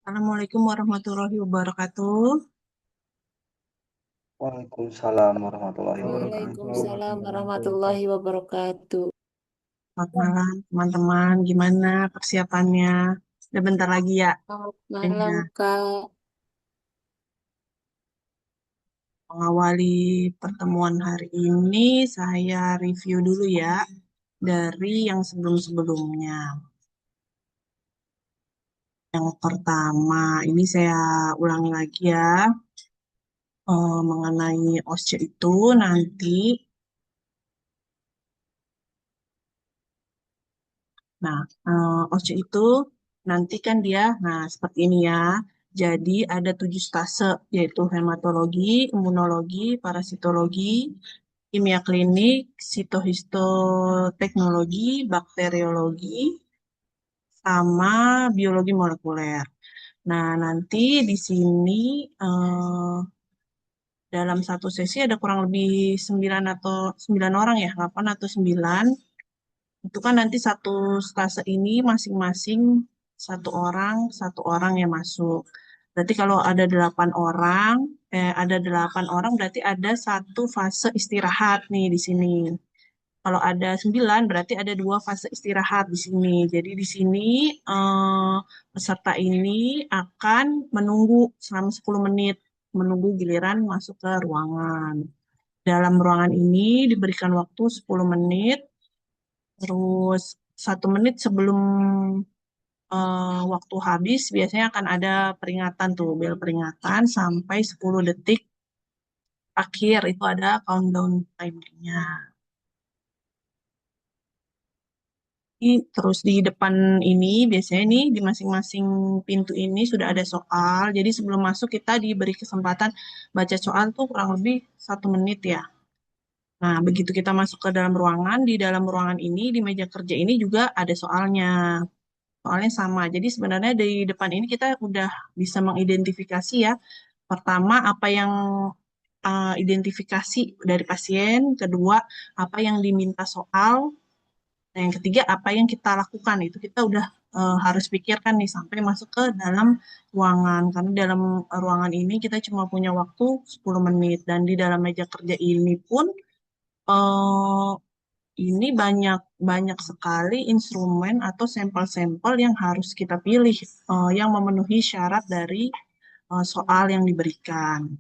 Assalamualaikum warahmatullahi wabarakatuh. Waalaikumsalam warahmatullahi wabarakatuh. Waalaikumsalam warahmatullahi wabarakatuh. Selamat malam, teman-teman. Gimana persiapannya? Udah bentar lagi ya, Selamat kayaknya. malam, Kak. Mengawali pertemuan hari ini, saya review dulu ya dari yang sebelum-sebelumnya. Yang pertama, ini saya ulangi lagi ya, mengenai OSCE itu nanti. Nah, OSCE itu nanti kan dia, nah seperti ini ya. Jadi ada 7 stase, yaitu hematologi, imunologi, parasitologi, kimia klinik, sitohistoteknologi, bakteriologi, sama biologi molekuler. Nah, nanti di sini eh, dalam satu sesi ada kurang lebih 9 orang ya, 8 atau 9. Itu kan nanti satu stase ini masing-masing satu orang yang masuk. Berarti kalau ada 8 orang, berarti ada satu fase istirahat nih di sini. Kalau ada 9, berarti ada 2 fase istirahat di sini. Jadi di sini peserta ini akan menunggu selama 10 menit, menunggu giliran masuk ke ruangan. Dalam ruangan ini diberikan waktu 10 menit. Terus 1 menit sebelum waktu habis biasanya akan ada peringatan tuh, bel peringatan sampai 10 detik akhir itu ada countdown timer-nya. Terus di depan ini biasanya nih di masing-masing pintu ini sudah ada soal. Jadi sebelum masuk kita diberi kesempatan baca soal tuh kurang lebih 1 menit ya. Nah, begitu kita masuk ke dalam ruangan, di dalam ruangan ini, di meja kerja ini juga ada soalnya. Soalnya sama. Jadi sebenarnya di depan ini kita udah bisa mengidentifikasi ya. Pertama, apa yang identifikasi dari pasien. Kedua, apa yang diminta soal. Nah, yang ketiga, apa yang kita lakukan. Itu kita udah harus pikirkan nih sampai masuk ke dalam ruangan. Karena dalam ruangan ini kita cuma punya waktu 10 menit. Dan di dalam meja kerja ini pun eh, ini banyak banyak sekali instrumen atau sampel-sampel yang harus kita pilih yang memenuhi syarat dari soal yang diberikan.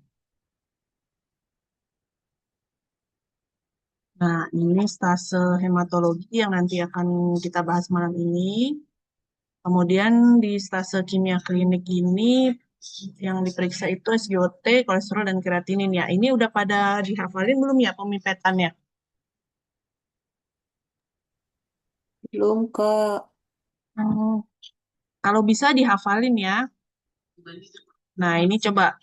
Nah, ini stase hematologi yang nanti akan kita bahas malam ini. Kemudian di stase kimia klinik ini yang diperiksa itu SGOT, kolesterol, dan kreatinin ya. Ini udah pada dihafalin belum ya pemipetannya? Belum, Kak. Hmm, kalau bisa dihafalin ya. Nah, ini coba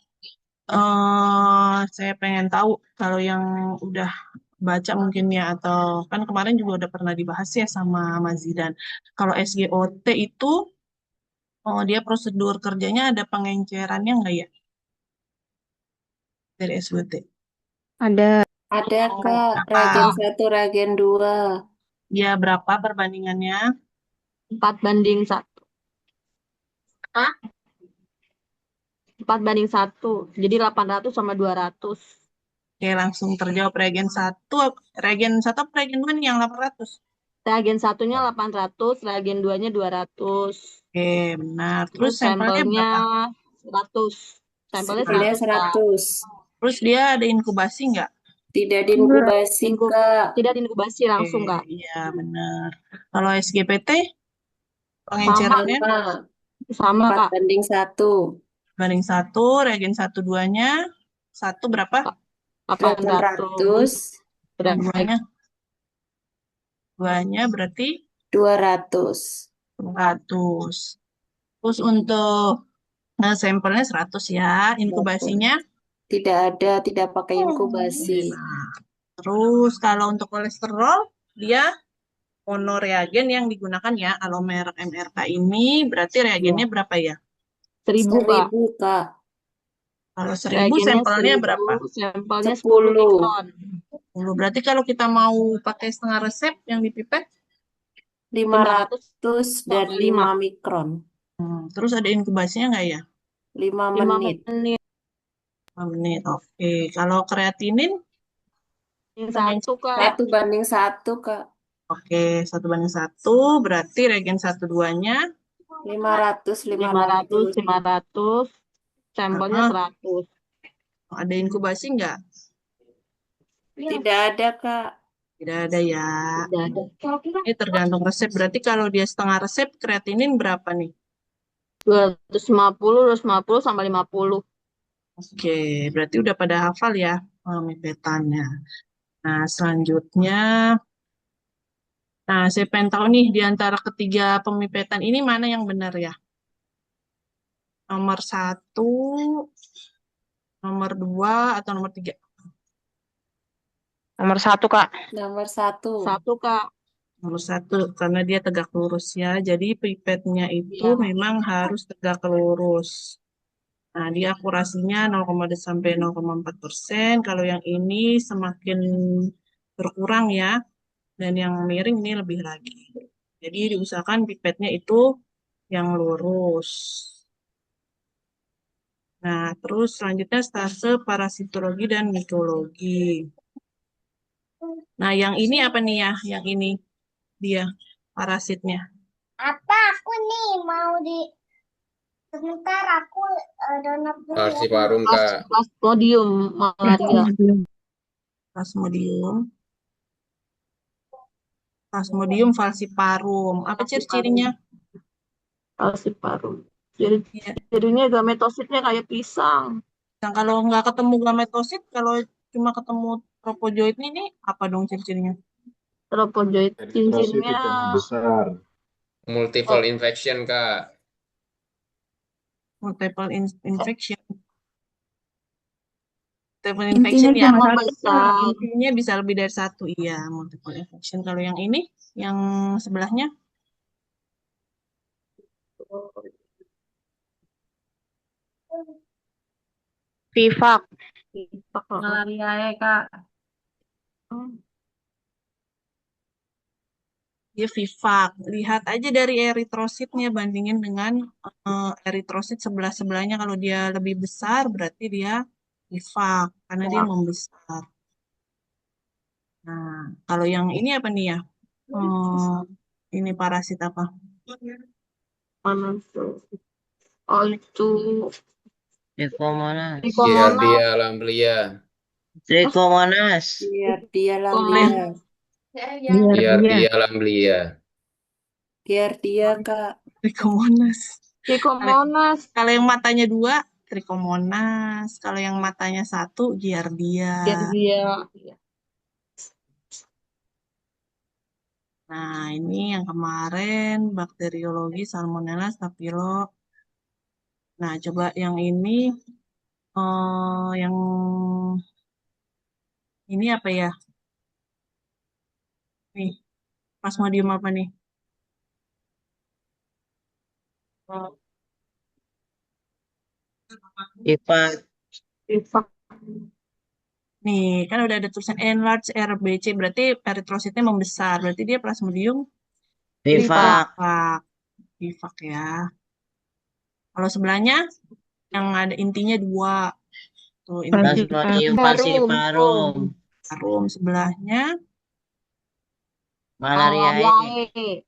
saya pengen tahu kalau yang udah baca mungkin ya atau kan kemarin juga udah pernah dibahas ya sama Mas Zidan. Kalau SGOT itu dia prosedur kerjanya ada pengencerannya nggak ya dari SGOT? Ada Ada, Kak. Reagen Berapa? 1, reagen 2. Ya berapa perbandingannya? 4 banding 1. Hah? 4 banding 1. Jadi 800 sama 200. Oke, langsung terjawab reagen satu apa reagen 2 nih yang 800? Reagen satunya 800, reagen 2-nya 200. Oke, benar. Terus Terus sampelnya sampelnya berapa? 100. Sampelnya Nah, Sampelnya 100, Kak. 100. terus dia ada inkubasi nggak? Tidak Enggak. diinkubasi, Ingkub, Kak. tidak diinkubasi Oke, langsung, Kak. iya benar. Kalau SGPT Sama, pengencerannya Sama. sama, 4 Kak. banding 1. banding satu, reagen satu duanya, satu berapa? 800. 800. Oh, duanya berarti 200. 100. Terus untuk sampelnya 100 ya, inkubasinya. Tidak ada, tidak pakai inkubasi. Nah, terus kalau untuk kolesterol, dia monoreagen yang digunakan ya, alomer MRK ini berarti reagennya berapa ya? 1000, Kak. 1000, Kak. Kalau 1.000 Reagennya sampelnya 1000, berapa? sampelnya 10 10. mikron. 10. Berarti kalau kita mau pakai setengah resep yang dipipet, 500 500 dan sama 5. 5 mikron. Terus ada inkubasinya nggak ya? 5 5 menit. menit. 5 menit. Oke. Kalau kreatinin Yang banding 1, Kak. 1:1, Kak. Oke, 1:1 berarti reagen 1, 2-nya 500, 500, 500. 500. Sampelnya heeh, 100. ada inkubasi nggak? Tidak ada, Kak. Tidak ada ya. Tidak ada. Ini tergantung resep. Berarti kalau dia setengah resep, kreatinin berapa nih? 250, 250 sampai 50. Oke, berarti udah pada hafal ya mipetannya. Nah, selanjutnya, nah saya pengen tahu nih di antara ketiga pemipetan ini mana yang benar ya? Nomor 1, nomor 2, atau nomor 3? Nomor 1, Kak. Nomor 1. 1, Kak. Nomor 1, karena dia tegak lurus ya. Jadi pipetnya itu Iya. memang harus tegak lurus. Nah, dia akurasinya 0,2 sampai 0,4%. Kalau yang ini semakin berkurang ya. Dan yang miring ini lebih lagi. Jadi diusahakan pipetnya itu yang lurus. Nah, terus selanjutnya stase parasitologi dan mikologi. Nah, yang ini apa nih ya? Yang ini dia parasitnya. Apa aku nih mau di sebentar aku download dulu ya. Falciparum, Kak. Plasmodium malaria. Plasmodium. Plasmodium falciparum. Apa ciri-cirinya? Falciparum. Iya. Ciri-cirinya gametositnya kayak pisang. Nah, kalau nggak ketemu gametosit, kalau cuma ketemu tropozoid ini apa dong ciri-cirinya? Tropozoid Eritrosit cincinnya itu yang besar. Multiple infection, Kak. Multiple infection. Multiple Intinya infection ya. cuma membesar. Intinya bisa lebih dari 1, iya, multiple infection. Kalau yang ini, yang sebelahnya, Vivax. malaria ya, Kak. dia vivax. Lihat aja dari eritrositnya, bandingin dengan eritrosit sebelah-sebelahnya. Kalau dia lebih besar, berarti dia vivax, karena dia membesar. Nah, kalau yang ini apa nih ya? Ini parasit apa? Mana tuh? Oh itu Trichomonas. Trichomonas. Giardia lamblia. Trichomonas. Biar dia lamblia. Giardia lamblia. Biar dia, Kak. Trichomonas. Trichomonas. Kalau yang matanya 2, Trichomonas. Kalau yang matanya 1, Giardia. Giardia. Nah, ini yang kemarin bakteriologi Salmonella, Staphylo. Nah, coba yang ini, yang ini apa ya? Nih, Plasmodium apa nih? Vivax. Vivax. Nih, kan udah ada tulisan enlarge RBC, berarti eritrositnya membesar. Berarti dia Plasmodium Vivax. vivax ya. Kalau sebelahnya, yang ada intinya 2. Tuh, Plasmodium falciparum. Harum sebelahnya Malariae.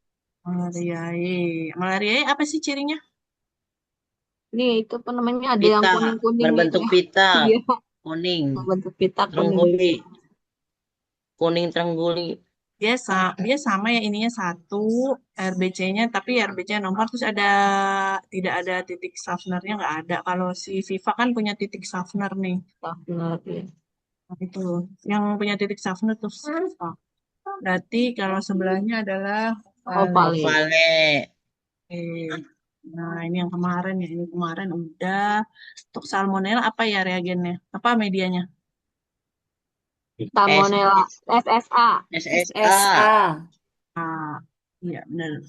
Malariae apa sih cirinya? Nih itu apa namanya? Ada yang Pita. kuning-kuning Berbentuk gitu. pita. Iya, Kuning. berbentuk pita kuning. Terengguli. Kuning terengguli. Dia sama ya, ininya 1, RBC-nya, tapi RBC nomor, terus tidak ada titik softenernya, nggak ada. Kalau si Viva kan punya titik softener nih. Benar, ya. Nah, itu yang punya titik softener tuh Viva. Berarti kalau sebelahnya adalah Ovale. Ovale. Oke. Nah, ini yang kemarin ya. Ini kemarin udah. Untuk salmonella apa ya reagennya? Apa medianya? Salmonella. SSA. SSA. SA. Iya, benar.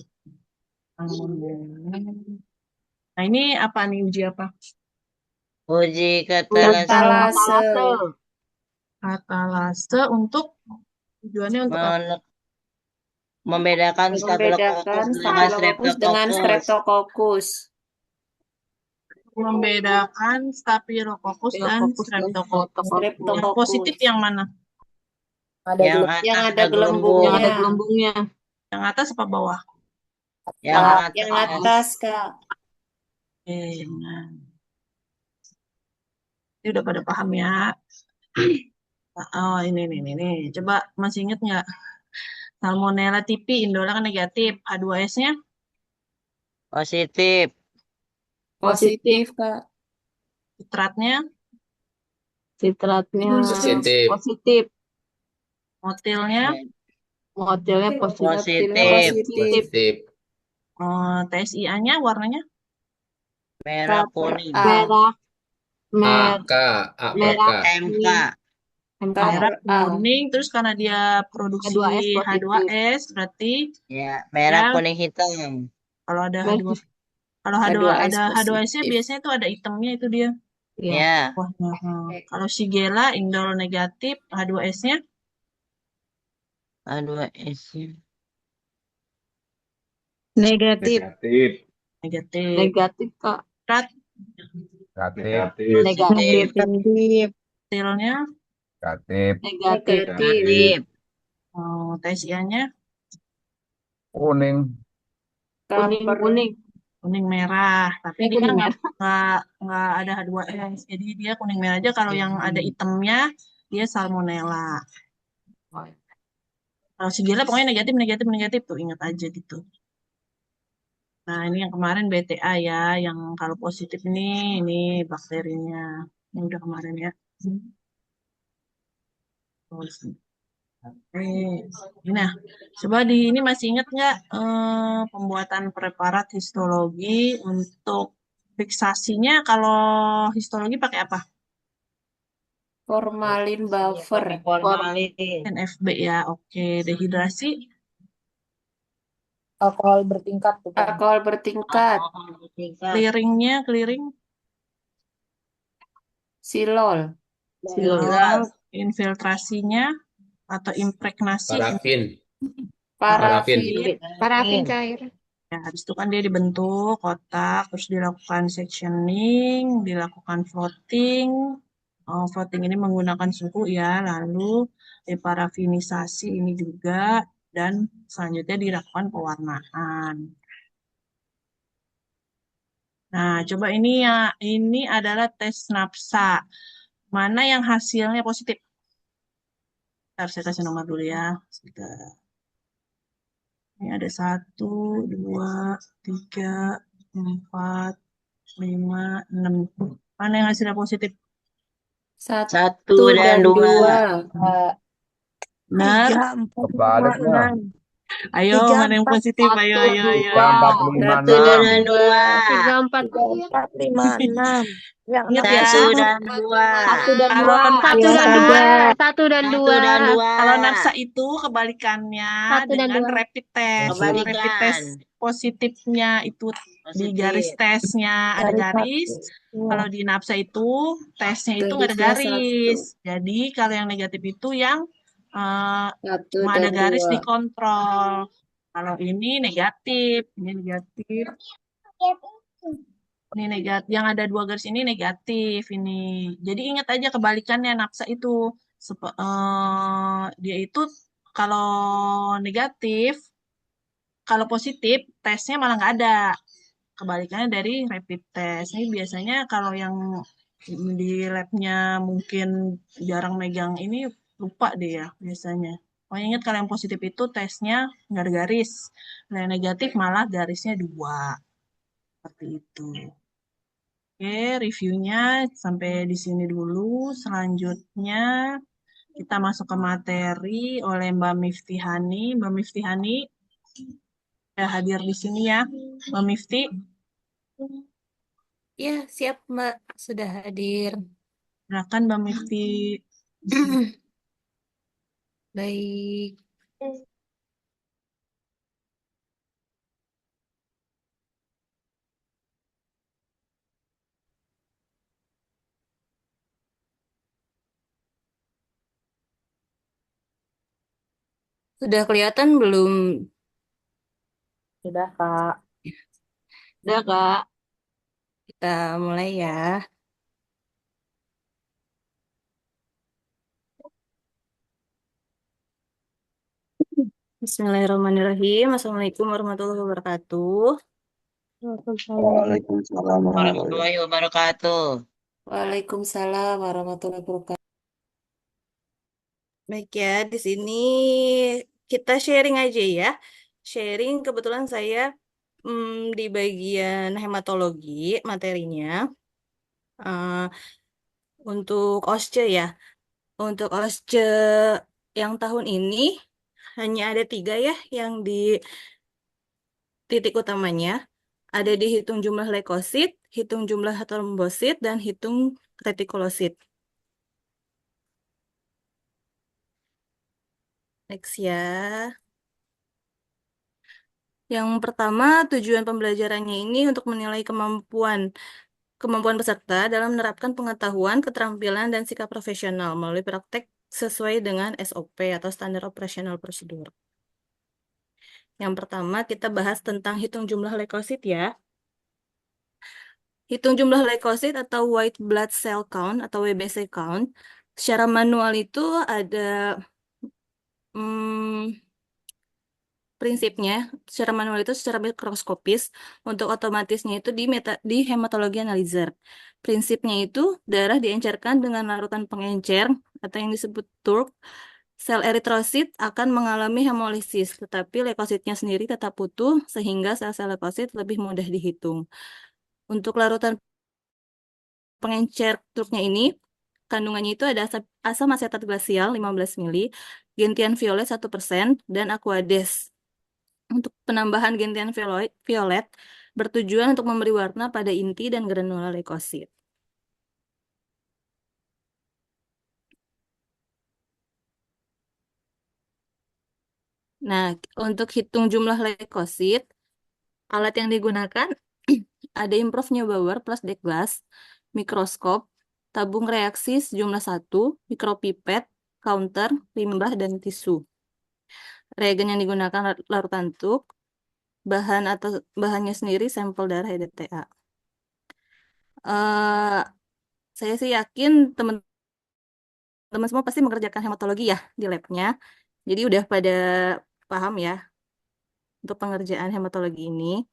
Salmonella. Nah, ini apa nih, uji apa? Uji Katalase. Katalase. Katalase untuk tujuannya untuk apa? Membedakan Membedakan Staphylococcus dengan Staphylococcus dengan Streptococcus. Streptococcus. Membedakan Staphylococcus dan Staphylococcus dan Streptococcus. Streptococcus. Yang positif Streptococcus. yang mana? Yang Yang atas ada ada gelembungnya. Yang ada gelembung. gelembungnya. Yang atas apa bawah? Yang Yang atas. atas, Kak. Oke, nah. Ini udah pada paham ya. Oh, ini. Coba masih inget nggak? Salmonella typhi, Indola kan negatif. H2S-nya Positif. Positif, Kak. citratnya, Citratnya Positif. positif. motilnya, Motilnya positif. Positif. Positif. TSIA-nya warnanya Merah K per kuning. A. Merah. AK. A per K. Merah. MK. MK. K merah, per A. kuning, terus karena dia produksi H2S positif. H2S, berarti Ya, merah ya kuning hitam. kalau ada Merah. H2, kalau H2 H2S ada H2S-nya positif. biasanya tuh ada hitamnya itu dia. Ya. Ya, Wahnya. Kalau Shigella, indol negatif, H2S-nya A2S. Negatif. negatif. Negatif, Kak. Citrat, Negatif. Negatif. Negatif. motilnya, Negatif. Negatif. Negatif. TSIA-nya Kuning. K Kuning. per Kuning. kuning merah, tapi dia Kuning nggak merah. nggak ada H2S, jadi dia kuning merah aja. Kalau yang ada hitamnya dia salmonella. Kalau Shigella pokoknya negatif tuh, ingat aja gitu. Nah, ini yang kemarin BTA ya, yang kalau positif ini bakterinya. Ini udah kemarin ya. Oke. Nah, coba di ini masih ingat nggak pembuatan preparat histologi untuk fiksasinya kalau histologi pakai apa? formalin buffer. Formalin. NFB ya, oke. Dehidrasi, Alkohol bertingkat tuh. Alkohol bertingkat. clearing, Silol. silol, infiltrasinya atau impregnasi. Parafin. Parafin. Parafin cair. Ya, habis itu kan dia dibentuk kotak, terus dilakukan sectioning, dilakukan floating. Floating ini menggunakan suhu ya, lalu deparafinisasi ini juga, dan selanjutnya dilakukan pewarnaan. Nah, coba ini ya, ini adalah tes NAPSA. Mana yang hasilnya positif? Bentar, saya kasih nomor dulu ya. Sebentar. Ini ada 1, 2, 3, 4, 5, 6. Mana yang hasilnya positif? 1 dan 2. Benar? 3, 4, Kebaliknya. 5, 6. Ayo, 3, mana yang 4, positif? Ayo. 3, 4, 5, 1 dan 2. 4, 5, 6. Yang Ingat ya, 1 dan 2. Satu dan kalau dua. napsa, Satu dan 1 dan 2. kalau napsa itu kebalikannya dengan rapid test. Kalau rapid Kebalikan. test positifnya itu di garis Positif. tesnya ada garis. Kalau di napsa itu tesnya itu nggak ada Garisnya garis. Jadi kalau yang negatif itu yang 1 cuma ada dan garis 2. dikontrol. Kalau ini negatif, ini negatif, yang ada 2 garis ini negatif ini. Jadi ingat aja kebalikannya napsa itu. Dia itu kalau negatif, kalau positif tesnya malah nggak ada. Kebalikannya dari rapid test. Ini biasanya kalau yang di labnya mungkin jarang megang ini lupa deh ya biasanya. Pokoknya ingat kalau yang positif itu tesnya nggak ada garis. Kalau yang negatif malah garisnya 2. Seperti itu. Oke, reviewnya sampai di sini dulu. Selanjutnya kita masuk ke materi oleh Mbak Miftihani. Mbak Miftihani sudah hadir di sini ya. Mbak Mifti, Ya, siap Mbak. Sudah hadir. silakan Mbak Mifti. Baik. Sudah kelihatan belum? Sudah, Kak. Udah, Kak. kita mulai ya. Bismillahirrahmanirrahim. Assalamualaikum warahmatullahi wabarakatuh. Waalaikumsalam warahmatullahi Warahmatullahi wabarakatuh. Waalaikumsalam warahmatullahi wabarakatuh. Baik ya, di sini kita sharing aja ya. Sharing kebetulan saya di bagian hematologi materinya. Eh, untuk OSCE ya. Untuk OSCE yang tahun ini hanya ada 3 ya yang di titik utamanya. Ada dihitung jumlah leukosit, hitung jumlah trombosit, dan hitung retikulosit. Next ya. Yang pertama, tujuan pembelajarannya ini untuk menilai kemampuan peserta dalam menerapkan pengetahuan, keterampilan, dan sikap profesional melalui praktek sesuai dengan SOP atau Standar Operational Procedure. Yang pertama, kita bahas tentang hitung jumlah leukosit ya. Hitung jumlah leukosit atau white blood cell count atau WBC count. Secara manual itu ada hmm, prinsipnya. Secara manual itu secara mikroskopis. Untuk otomatisnya itu di hematologi analyzer. Prinsipnya itu darah diencerkan dengan larutan pengencer atau yang disebut TURP. Sel eritrosit akan mengalami hemolisis, tetapi leukositnya sendiri tetap utuh sehingga sel-sel leukosit lebih mudah dihitung. Untuk larutan pengencer truknya ini, kandungannya itu ada asam asetat glasial 15 mili, gentian violet 1%, dan aquades. Untuk penambahan gentian violet bertujuan untuk memberi warna pada inti dan granula leukosit. Nah, untuk hitung jumlah leukosit, alat yang digunakan ada improve Neubauer plus Deeglas, mikroskop, tabung reaksi sejumlah 1, mikropipet, counter, limbah, dan tisu. Reagen yang digunakan larutan tuk, bahannya sendiri sampel darah EDTA. Saya sih yakin teman-teman semua pasti mengerjakan hematologi ya di labnya. Jadi udah pada paham ya untuk pengerjaan hematologi ini.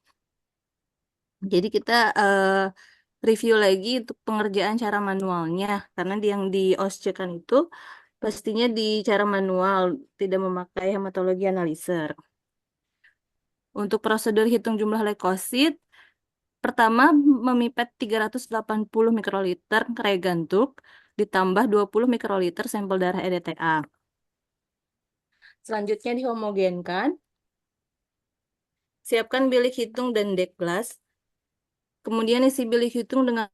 Jadi kita review lagi untuk pengerjaan cara manualnya. Karena yang di OSCE kan itu pastinya di cara manual, tidak memakai hematologi analyzer. Untuk prosedur hitung jumlah leukosit, pertama memipet 380 mikroliter reagentuk ditambah 20 mikroliter sampel darah EDTA. Selanjutnya dihomogenkan. Siapkan bilik hitung dan Deeglas. Kemudian isi bilik hitung dengan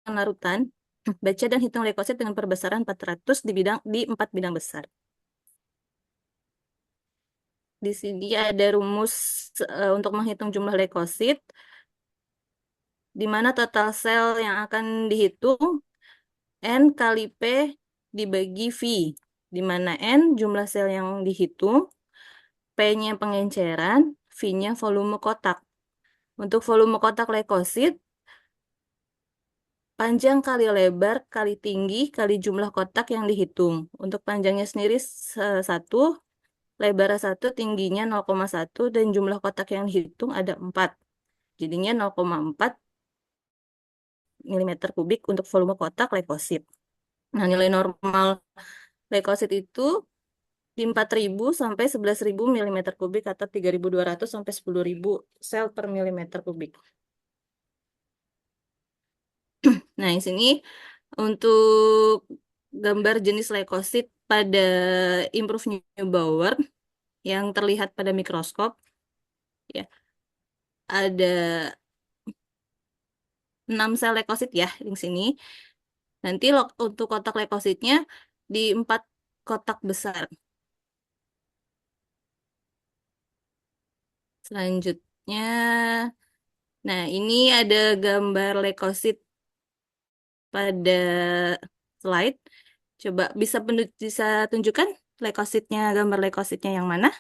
larutan. Baca dan hitung leukosit dengan perbesaran 400 di 4 bidang besar. Di sini ada rumus untuk menghitung jumlah leukosit, di mana total sel yang akan dihitung N kali P dibagi V, di mana N jumlah sel yang dihitung, P-nya pengenceran, V-nya volume kotak. Untuk volume kotak leukosit, panjang kali lebar kali tinggi kali jumlah kotak yang dihitung. Untuk panjangnya sendiri 1, lebar 1, tingginya 0,1, dan jumlah kotak yang dihitung ada 4. Jadinya 0,4 mm kubik untuk volume kotak leukosit. Nah, nilai normal leukosit itu di 4.000 sampai 11.000 mm kubik atau 3.200 sampai 10.000 sel per milimeter kubik. Nah, di sini untuk gambar jenis leukosit pada improve Neubauer yang terlihat pada mikroskop, ya, ada 6 sel leukosit ya di sini. Nanti untuk kotak leukositnya di 4 kotak besar. Selanjutnya, nah ini ada gambar leukosit pada slide. Coba bisa tunjukkan gambar leukositnya yang mana?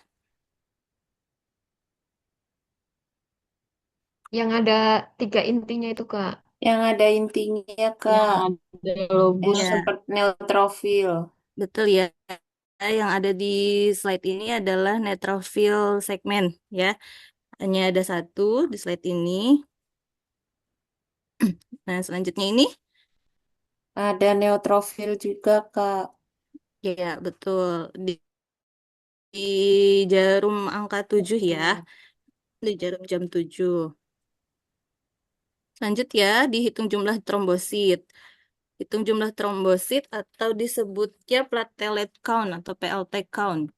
Yang ada 3 intinya itu, Kak. Yang ada intinya, Yang Kak. ada logo. Yang Ya, seperti neutrofil. betul ya. Yang ada di slide ini adalah neutrophil segmen ya. Hanya ada satu di slide ini. Nah, selanjutnya ini Ada neutrofil juga, Kak. ya betul di jarum angka 7 ya. Di jarum jam 7. Lanjut ya, dihitung jumlah trombosit. Hitung jumlah trombosit atau disebutnya platelet count atau PLT count.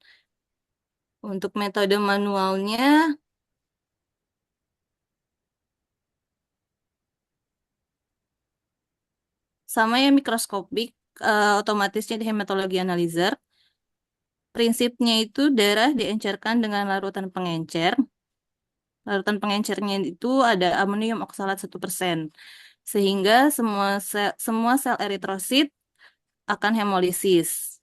Untuk metode manualnya, sama ya mikroskopik, otomatisnya di hematologi analyzer. Prinsipnya itu darah diencerkan dengan larutan pengencer. Larutan pengencernya itu ada amonium oksalat 1%. Sehingga semua sel eritrosit akan hemolisis.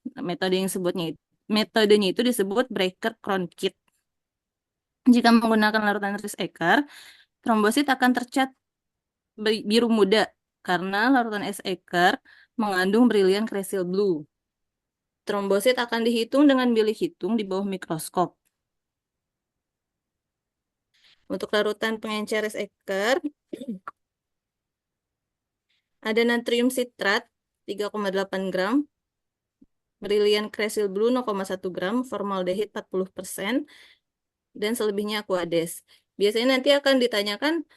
Metodenya itu disebut Breaker-Cronquist. Jika menggunakan larutan Rice-Ecker, trombosit akan tercat biru muda karena larutan Rice-Ecker mengandung berlian kresil blue. Trombosit akan dihitung dengan bilik hitung di bawah mikroskop. Untuk larutan pengencer Rice-Ecker, ada natrium sitrat 3,8 gram, berlian kresil blue 0,1 gram, formaldehid 40%, dan selebihnya aquades. Biasanya nanti akan ditanyakan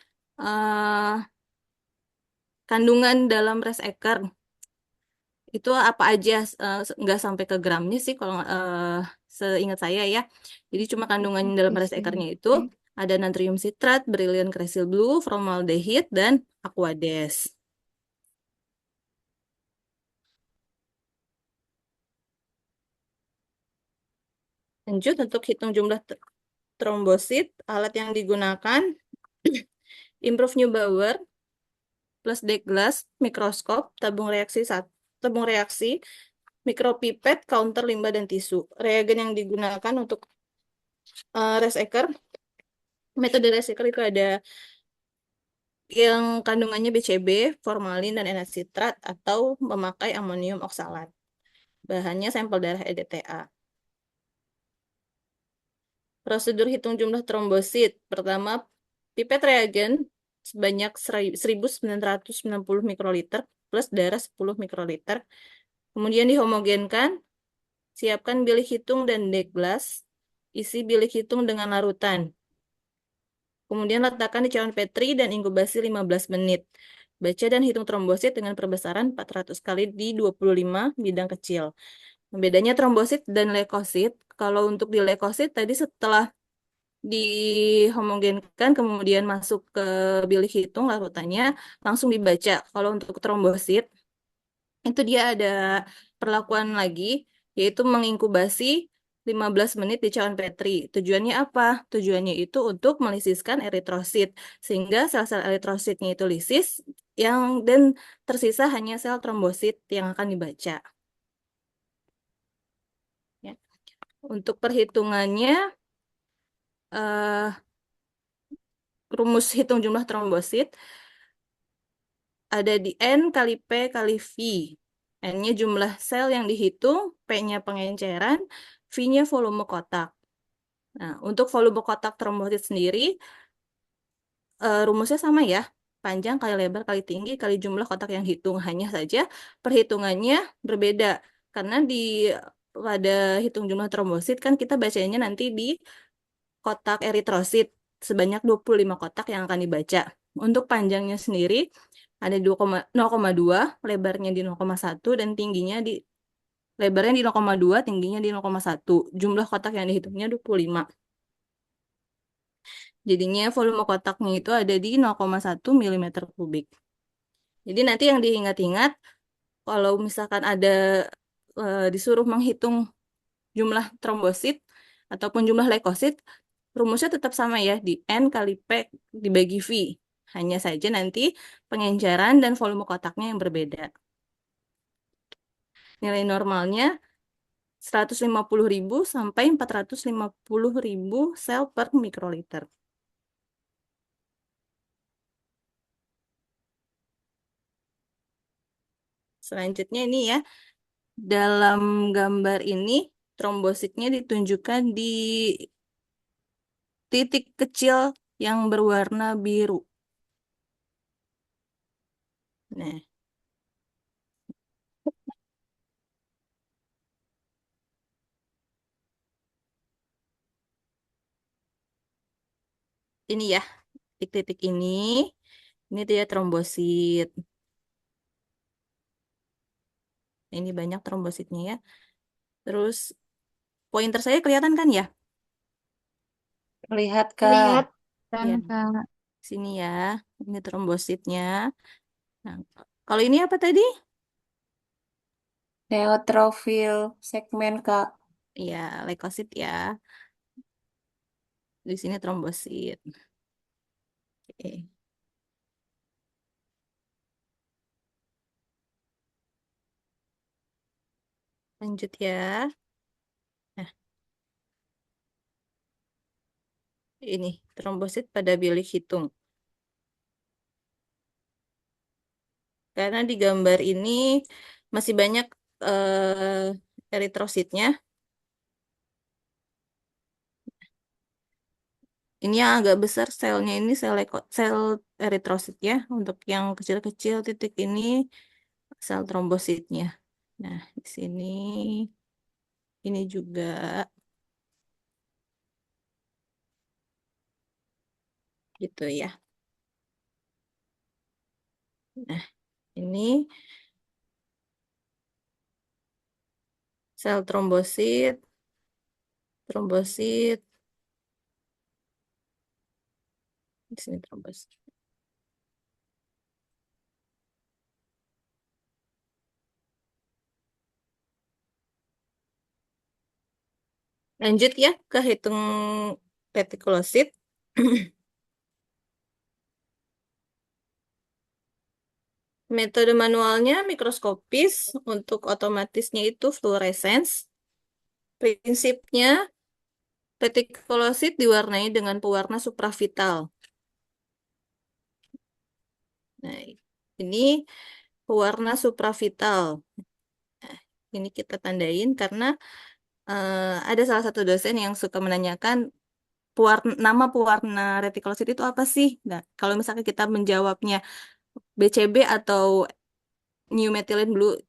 kandungan dalam Rice-Ecker itu apa aja, nggak sampai ke gramnya sih kalau seingat saya ya. Jadi cuma kandungan dalam Rice-Ecker-nya itu ada natrium sitrat, berlian kresil blue, formaldehid, dan aquades. Lanjut untuk hitung jumlah trombosit, alat yang digunakan Improve Neubauer plus Deeglas, mikroskop, tabung reaksi, mikropipet, counter limbah dan tisu. Reagen yang digunakan untuk Rice-Ecker, metode Rice-Ecker itu ada yang kandungannya BCB, formalin, dan enasitrat atau memakai amonium oksalat. Bahannya sampel darah EDTA. Prosedur hitung jumlah trombosit. Pertama, pipet reagen sebanyak 1990 mikroliter plus darah 10 mikroliter. Kemudian dihomogenkan, siapkan bilik hitung dan Deeglas, isi bilik hitung dengan larutan. Kemudian letakkan di cawan Petri dan inkubasi 15 menit. Baca dan hitung trombosit dengan perbesaran 400 kali di 25 bidang kecil. Bedanya trombosit dan leukosit, kalau untuk di leukosit tadi setelah dihomogenkan kemudian masuk ke bilik hitung larutannya langsung dibaca. Kalau untuk trombosit itu dia ada perlakuan lagi, yaitu menginkubasi 15 menit di cawan Petri. Tujuannya apa? Tujuannya itu untuk melisiskan eritrosit, sehingga sel-sel eritrositnya itu lisis, dan tersisa hanya sel trombosit yang akan dibaca. Ya. Untuk perhitungannya, rumus hitung jumlah trombosit ada di N kali P kali V. N-nya jumlah sel yang dihitung, P-nya pengenceran, V-nya volume kotak. Nah, untuk volume kotak trombosit sendiri, rumusnya sama ya. Panjang kali lebar kali tinggi kali jumlah kotak yang hitung. Hanya saja perhitungannya berbeda. Karena pada hitung jumlah trombosit kan kita bacanya nanti di kotak eritrosit. Sebanyak 25 kotak yang akan dibaca. Untuk panjangnya sendiri, ada 0,2, lebarnya di 0,1, dan lebarnya di 0,2, tingginya di 0,1. Jumlah kotak yang dihitungnya 25. Jadinya volume kotaknya itu ada di 0,1 mm kubik. Jadi nanti yang diingat-ingat, kalau misalkan ada disuruh menghitung jumlah trombosit ataupun jumlah leukosit, rumusnya tetap sama ya, di N kali P dibagi V. Hanya saja nanti pengenceran dan volume kotaknya yang berbeda. Nilai normalnya 150.000 sampai 450.000 sel per mikroliter. Selanjutnya ini ya, dalam gambar ini trombositnya ditunjukkan di titik kecil yang berwarna biru. Nah, ini ya, titik-titik ini dia trombosit. Ini banyak trombositnya ya. Terus pointer saya kelihatan kan ya? Lihat, Kak. Lihat kan, Ya, Kak. sini ya. Ini trombositnya. Nah, kalau ini apa tadi? Neutrofil segmen, Kak. Ya, leukosit ya. Di sini trombosit. Oke. Lanjut ya. Nah, ini trombosit pada bilik hitung. Karena di gambar ini masih banyak eritrositnya. Ini yang agak besar selnya ini sel eritrosit ya. Untuk yang kecil-kecil titik ini sel trombositnya. Nah, di sini ini juga gitu ya. Nah, ini sel trombosit, di sini trombosit. Lanjut ya ke hitung retikulosit. Metode manualnya mikroskopis, untuk otomatisnya itu fluorescence. Prinsipnya retikulosit diwarnai dengan pewarna supravital. Nah, ini pewarna supravital. Nah, ini kita tandain karena ada salah satu dosen yang suka menanyakan nama pewarna retikulosit itu apa sih? Nah, kalau misalnya kita menjawabnya BCB atau new methylene blue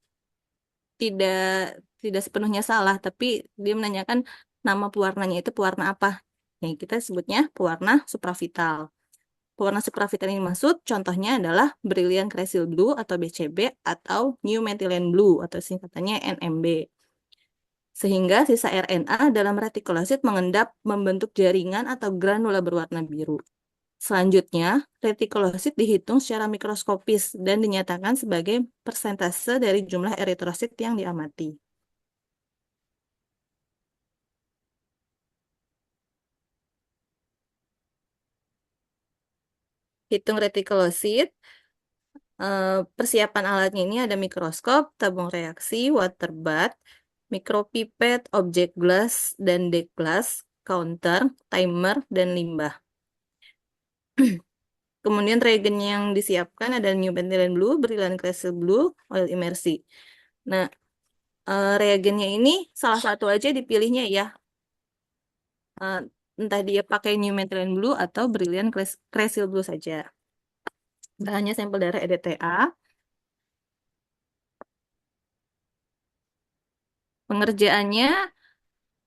tidak tidak sepenuhnya salah, tapi dia menanyakan nama pewarnanya itu pewarna apa. Yang kita sebutnya pewarna supravital. Pewarna supravital ini maksud contohnya adalah Brilliant Crescent Blue atau BCB atau New Methylene Blue atau singkatannya NMB. Sehingga sisa RNA dalam retikulosit mengendap membentuk jaringan atau granula berwarna biru. Selanjutnya, retikulosit dihitung secara mikroskopis dan dinyatakan sebagai persentase dari jumlah eritrosit yang diamati. Hitung retikulosit, persiapan alatnya ini ada mikroskop, tabung reaksi, water bath, mikropipet, objek gelas dan dek gelas, counter, timer, dan limbah. Kemudian reagen yang disiapkan ada New Methylene Blue, Brilliant Crescent Blue, oil imersi. Nah, reagennya ini salah satu aja dipilihnya ya. Entah dia pakai New Methylene Blue atau Brilliant Crescent Blue saja. Bahannya sampel darah EDTA. Pengerjaannya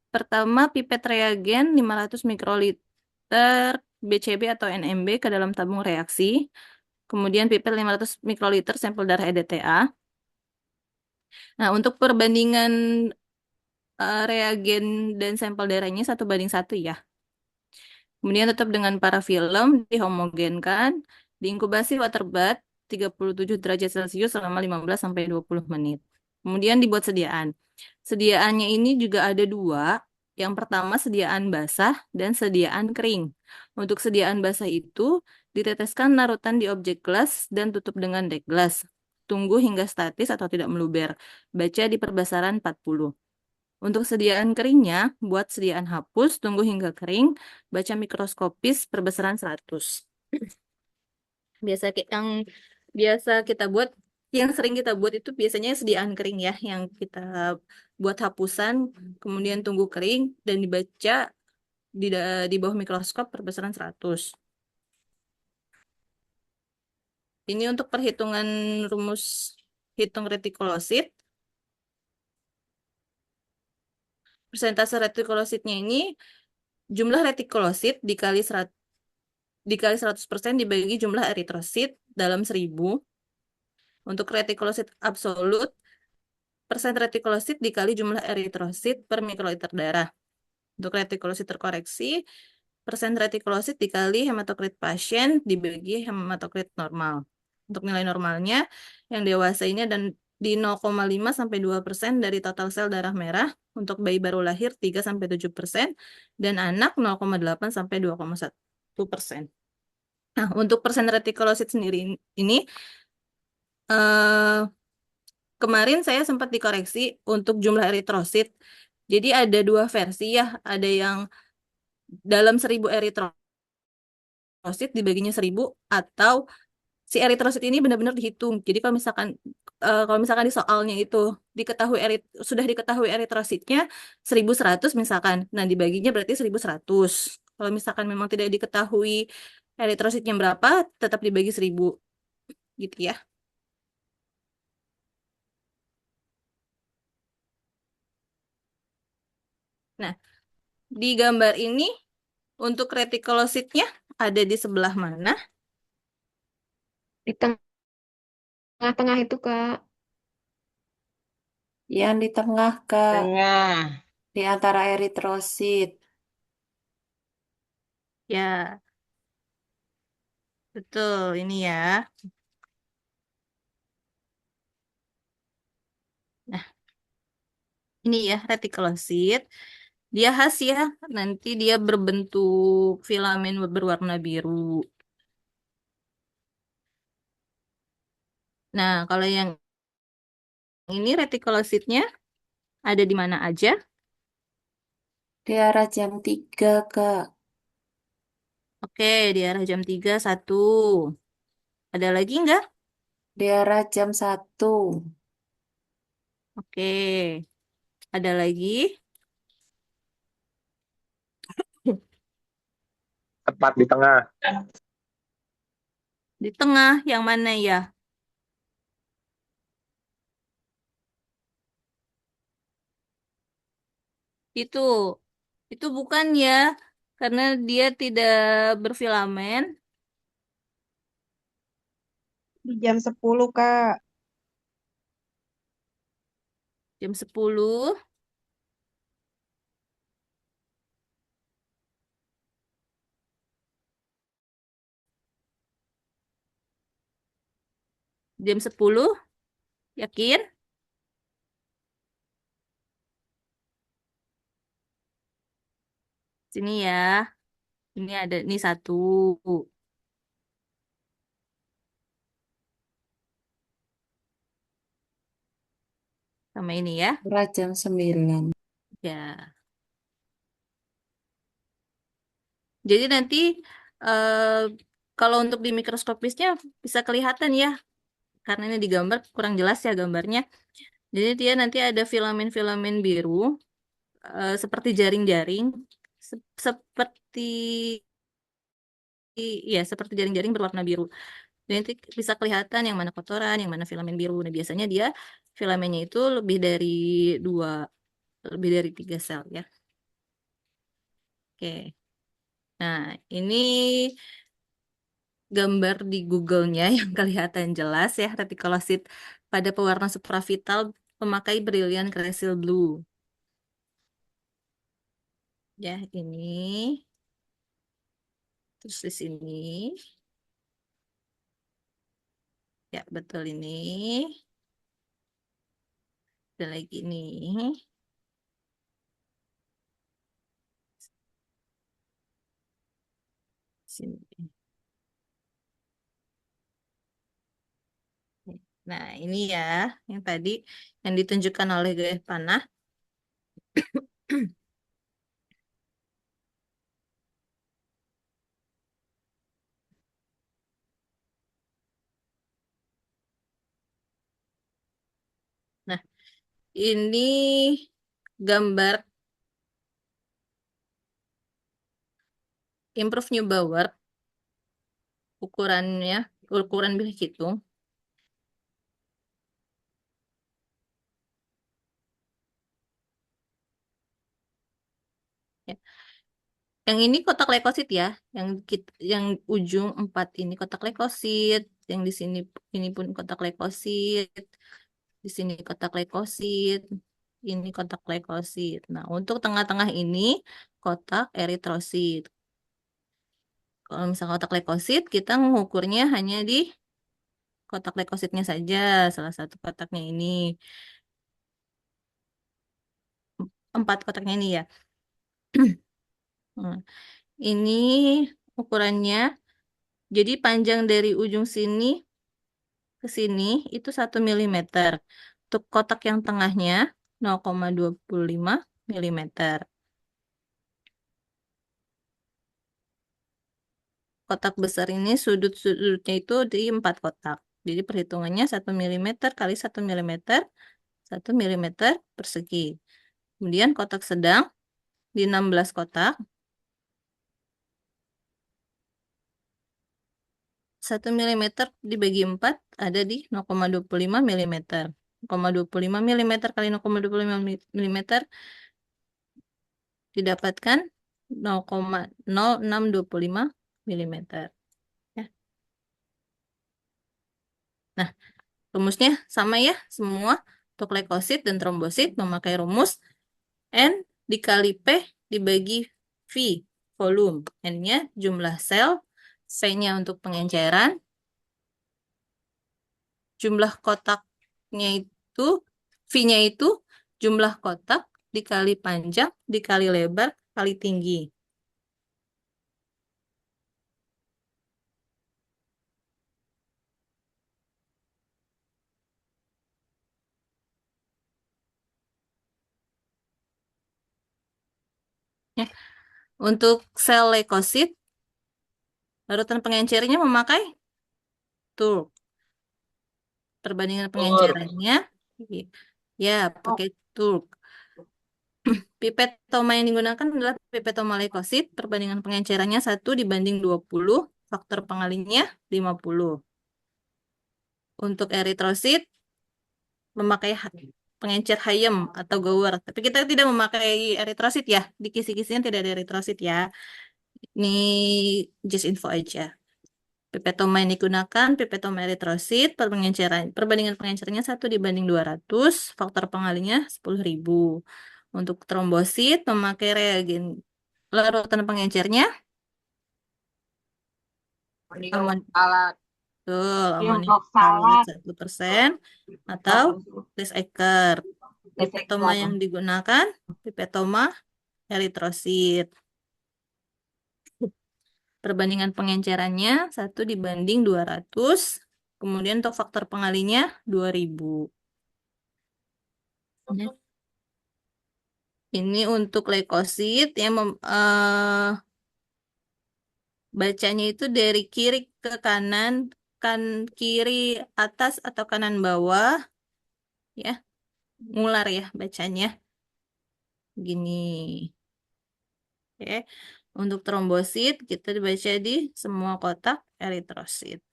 pertama pipet reagen 500 mikroliter BCB atau NMB ke dalam tabung reaksi. Kemudian pipet 500 mikroliter sampel darah EDTA. Nah, untuk perbandingan reagen dan sampel darahnya 1:1 ya. Kemudian tetap dengan parafilm dihomogenkan, diinkubasi water bath 37 derajat Celcius selama 15-20 menit. Kemudian dibuat sediaan. Sediaannya ini juga ada dua. Yang pertama sediaan basah dan sediaan kering. Untuk sediaan basah itu diteteskan larutan di objek gelas dan tutup dengan dek gelas. Tunggu hingga statis atau tidak meluber. Baca di perbasaran 40. Untuk sediaan keringnya, buat sediaan hapus, tunggu hingga kering, baca mikroskopis perbesaran 100. Yang biasa kita buat yang sering kita buat itu biasanya sediaan kering ya, yang kita buat hapusan, kemudian tunggu kering dan dibaca di bawah mikroskop perbesaran 100. Ini untuk perhitungan rumus hitung retikulosit. Persentase retikulositnya ini jumlah retikulosit dikali 100% dibagi jumlah eritrosit dalam 1000. Untuk retikulosit absolut, persen retikulosit dikali jumlah eritrosit per mikroliter darah. Untuk retikulosit terkoreksi, persen retikulosit dikali hematokrit pasien dibagi hematokrit normal. Untuk nilai normalnya, yang dewasa ini dan di 0,5 sampai 2% dari total sel darah merah, untuk bayi baru lahir 3 sampai 7%, dan anak 0,8 sampai 2,1%. Nah, untuk persen retikulosit sendiri ini, eh, kemarin saya sempat dikoreksi untuk jumlah eritrosit. Jadi ada dua versi ya, ada yang dalam 1000 eritrosit dibaginya 1000, atau si eritrosit ini benar-benar dihitung. Jadi kalau misalkan di soalnya itu sudah diketahui eritrositnya 1100 misalkan. Nah, dibaginya berarti 1100. Kalau misalkan memang tidak diketahui eritrositnya berapa, tetap dibagi 1000 gitu ya. Nah, di gambar ini untuk retikulositnya ada di sebelah mana? Di tengah-tengah itu, Kak. Yang di tengah, Kak, Tengah. di antara eritrosit. Ya, betul ini ya. Nah, ini ya retikulosit. Dia khas ya, nanti dia berbentuk filamen berwarna biru. Nah, kalau yang ini retikulositnya ada di mana aja? Di arah jam 3, Kak. Oke, di arah jam 3 1. Ada lagi nggak? Di arah jam 1. Oke, ada lagi? Tepat di tengah. Di tengah, yang mana ya? Itu. Itu bukan ya, karena dia tidak berfilamen. Di jam 10, Kak. Jam 10. Jam 10, yakin? Sini ya. Ini ada, ini satu. Sama ini ya. Arah jam 9. Ya. Jadi nanti eh, kalau untuk di mikroskopisnya bisa kelihatan ya. Karena ini digambar kurang jelas ya gambarnya. Jadi dia nanti ada filamen-filamen biru seperti jaring-jaring. Seperti ya, seperti jaring-jaring berwarna biru. Dan nanti bisa kelihatan yang mana kotoran, yang mana filamen biru. Nah, biasanya dia filamennya itu dua, lebih dari 3 sel ya. Oke. Nah, ini gambar di Google-nya yang kelihatan jelas ya, retikulosit pada pewarna supravital pemakai Brilliant Crescil Blue. Ya, ini. Terus di sini. Ya, betul ini. Ada lagi nih. Sini. Nah, ini ya, yang tadi yang ditunjukkan oleh garis panah. Ini gambar improve new Bower, ukuran bilik hitung. Ya. Yang ini kotak leukosit ya, yang ujung 4 ini kotak leukosit, yang di sini ini pun kotak leukosit, di sini kotak leukosit, ini kotak leukosit. Nah, untuk tengah-tengah ini kotak eritrosit. Kalau misalnya kotak leukosit, kita mengukurnya hanya di kotak leukositnya saja, salah satu kotaknya ini. 4 kotaknya ini ya. Nah, ini ukurannya, jadi panjang dari ujung sini ke sini itu 1 milimeter. Untuk kotak yang tengahnya 0,25 milimeter. Kotak besar ini sudut-sudutnya itu di 4 kotak. Jadi perhitungannya 1 milimeter kali 1 milimeter, 1 milimeter persegi. Kemudian kotak sedang di 16 kotak. 1 milimeter dibagi 4 ada di 0,25 milimeter. 0,25 milimeter kali 0,25 milimeter didapatkan 0,0625 milimeter. Ya. Nah, rumusnya sama ya, semua untuk leukosit dan trombosit memakai rumus N dikali P dibagi V, volume. N-nya jumlah sel, V-nya untuk pengenceran, jumlah kotaknya itu, V-nya itu jumlah kotak dikali panjang, dikali lebar, kali tinggi. Ya. Untuk sel leukosit, larutan pengencernya memakai TURC. Perbandingan pengencerannya, ya, pakai TURC. Pipetoma yang digunakan adalah pipetoma leukosit. Perbandingan pengencerannya 1 dibanding 20, faktor pengalinya 50. Untuk eritrosit, memakai pengencer Hayem atau Gower. Tapi kita tidak memakai eritrosit ya. Di kisi-kisinya tidak ada eritrosit ya. Ini just info aja. Pipetoma yang digunakan, pipetoma eritrosit, perbandingan pengencerannya 1 dibanding 200, faktor pengalinya 10.000. Untuk trombosit, memakai reagen larutan pengencernya, Alat. betul, Yang amonium oksalat. 1% atau Chris Ecker. Pipetoma yang digunakan, pipetoma eritrosit. Perbandingan pengencerannya 1 dibanding 200. Kemudian untuk faktor pengalinya 2000. Ya. Ini untuk leukosit yang bacanya itu dari kiri ke kanan, kiri atas atau kanan bawah. Ya, ngular ya bacanya. Gini. Oke. Untuk trombosit kita dibaca di semua kotak eritrosit.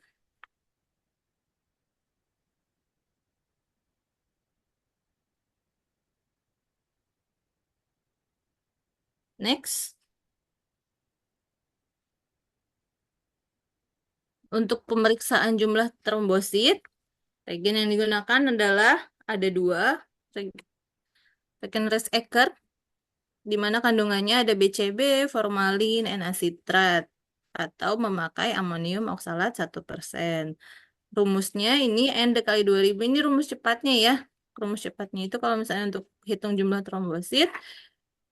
Next. Untuk pemeriksaan jumlah trombosit, reagen yang digunakan adalah ada 2. Reagen Resch-Ecker, di mana kandungannya ada BCB, formalin, N-asitrat, atau memakai amonium oksalat 1%. Rumusnya ini N dikali 2000, ini rumus cepatnya ya. Rumus cepatnya itu kalau misalnya untuk hitung jumlah trombosit,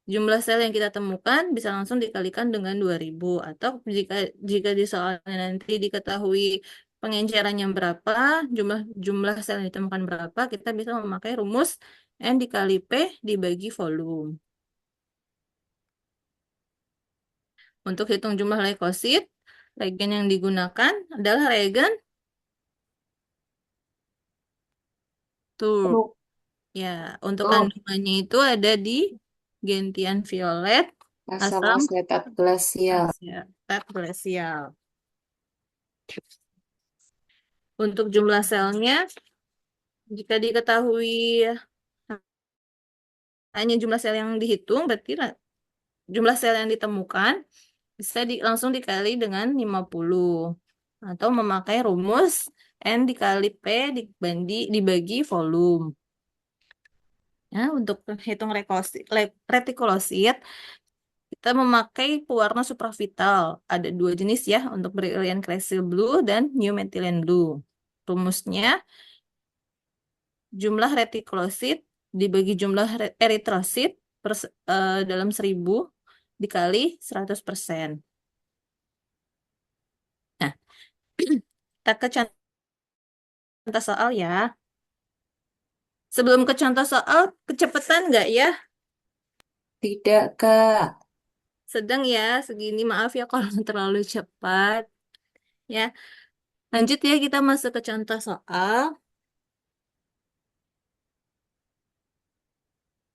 jumlah sel yang kita temukan bisa langsung dikalikan dengan 2000. Atau jika di soalnya nanti diketahui pengencerannya berapa, jumlah sel yang ditemukan berapa, kita bisa memakai rumus N dikali P dibagi volume. Untuk hitung jumlah leukosit, reagen yang digunakan adalah reagen TURC. Ya, untuk Oh, kandungannya itu ada di gentian violet, Asam asam asetat glasial. asetat glasial. Untuk jumlah selnya, jika diketahui hanya jumlah sel yang dihitung, berarti jumlah sel yang ditemukan bisa langsung dikali dengan 50. Atau memakai rumus N dikali P dibagi volume. Ya, untuk hitung retikulosit, kita memakai pewarna supravital. Ada dua jenis ya, untuk brilliant crescent blue dan new methylene blue. Rumusnya, jumlah retikulosit dibagi jumlah eritrosit dalam 1000 dikali 100%. Nah, kita ke contoh soal ya. Sebelum ke contoh soal, kecepatan nggak ya? Tidak, Kak. Sedang ya, segini. Maaf ya kalau terlalu cepat. Ya, lanjut ya, kita masuk ke contoh soal.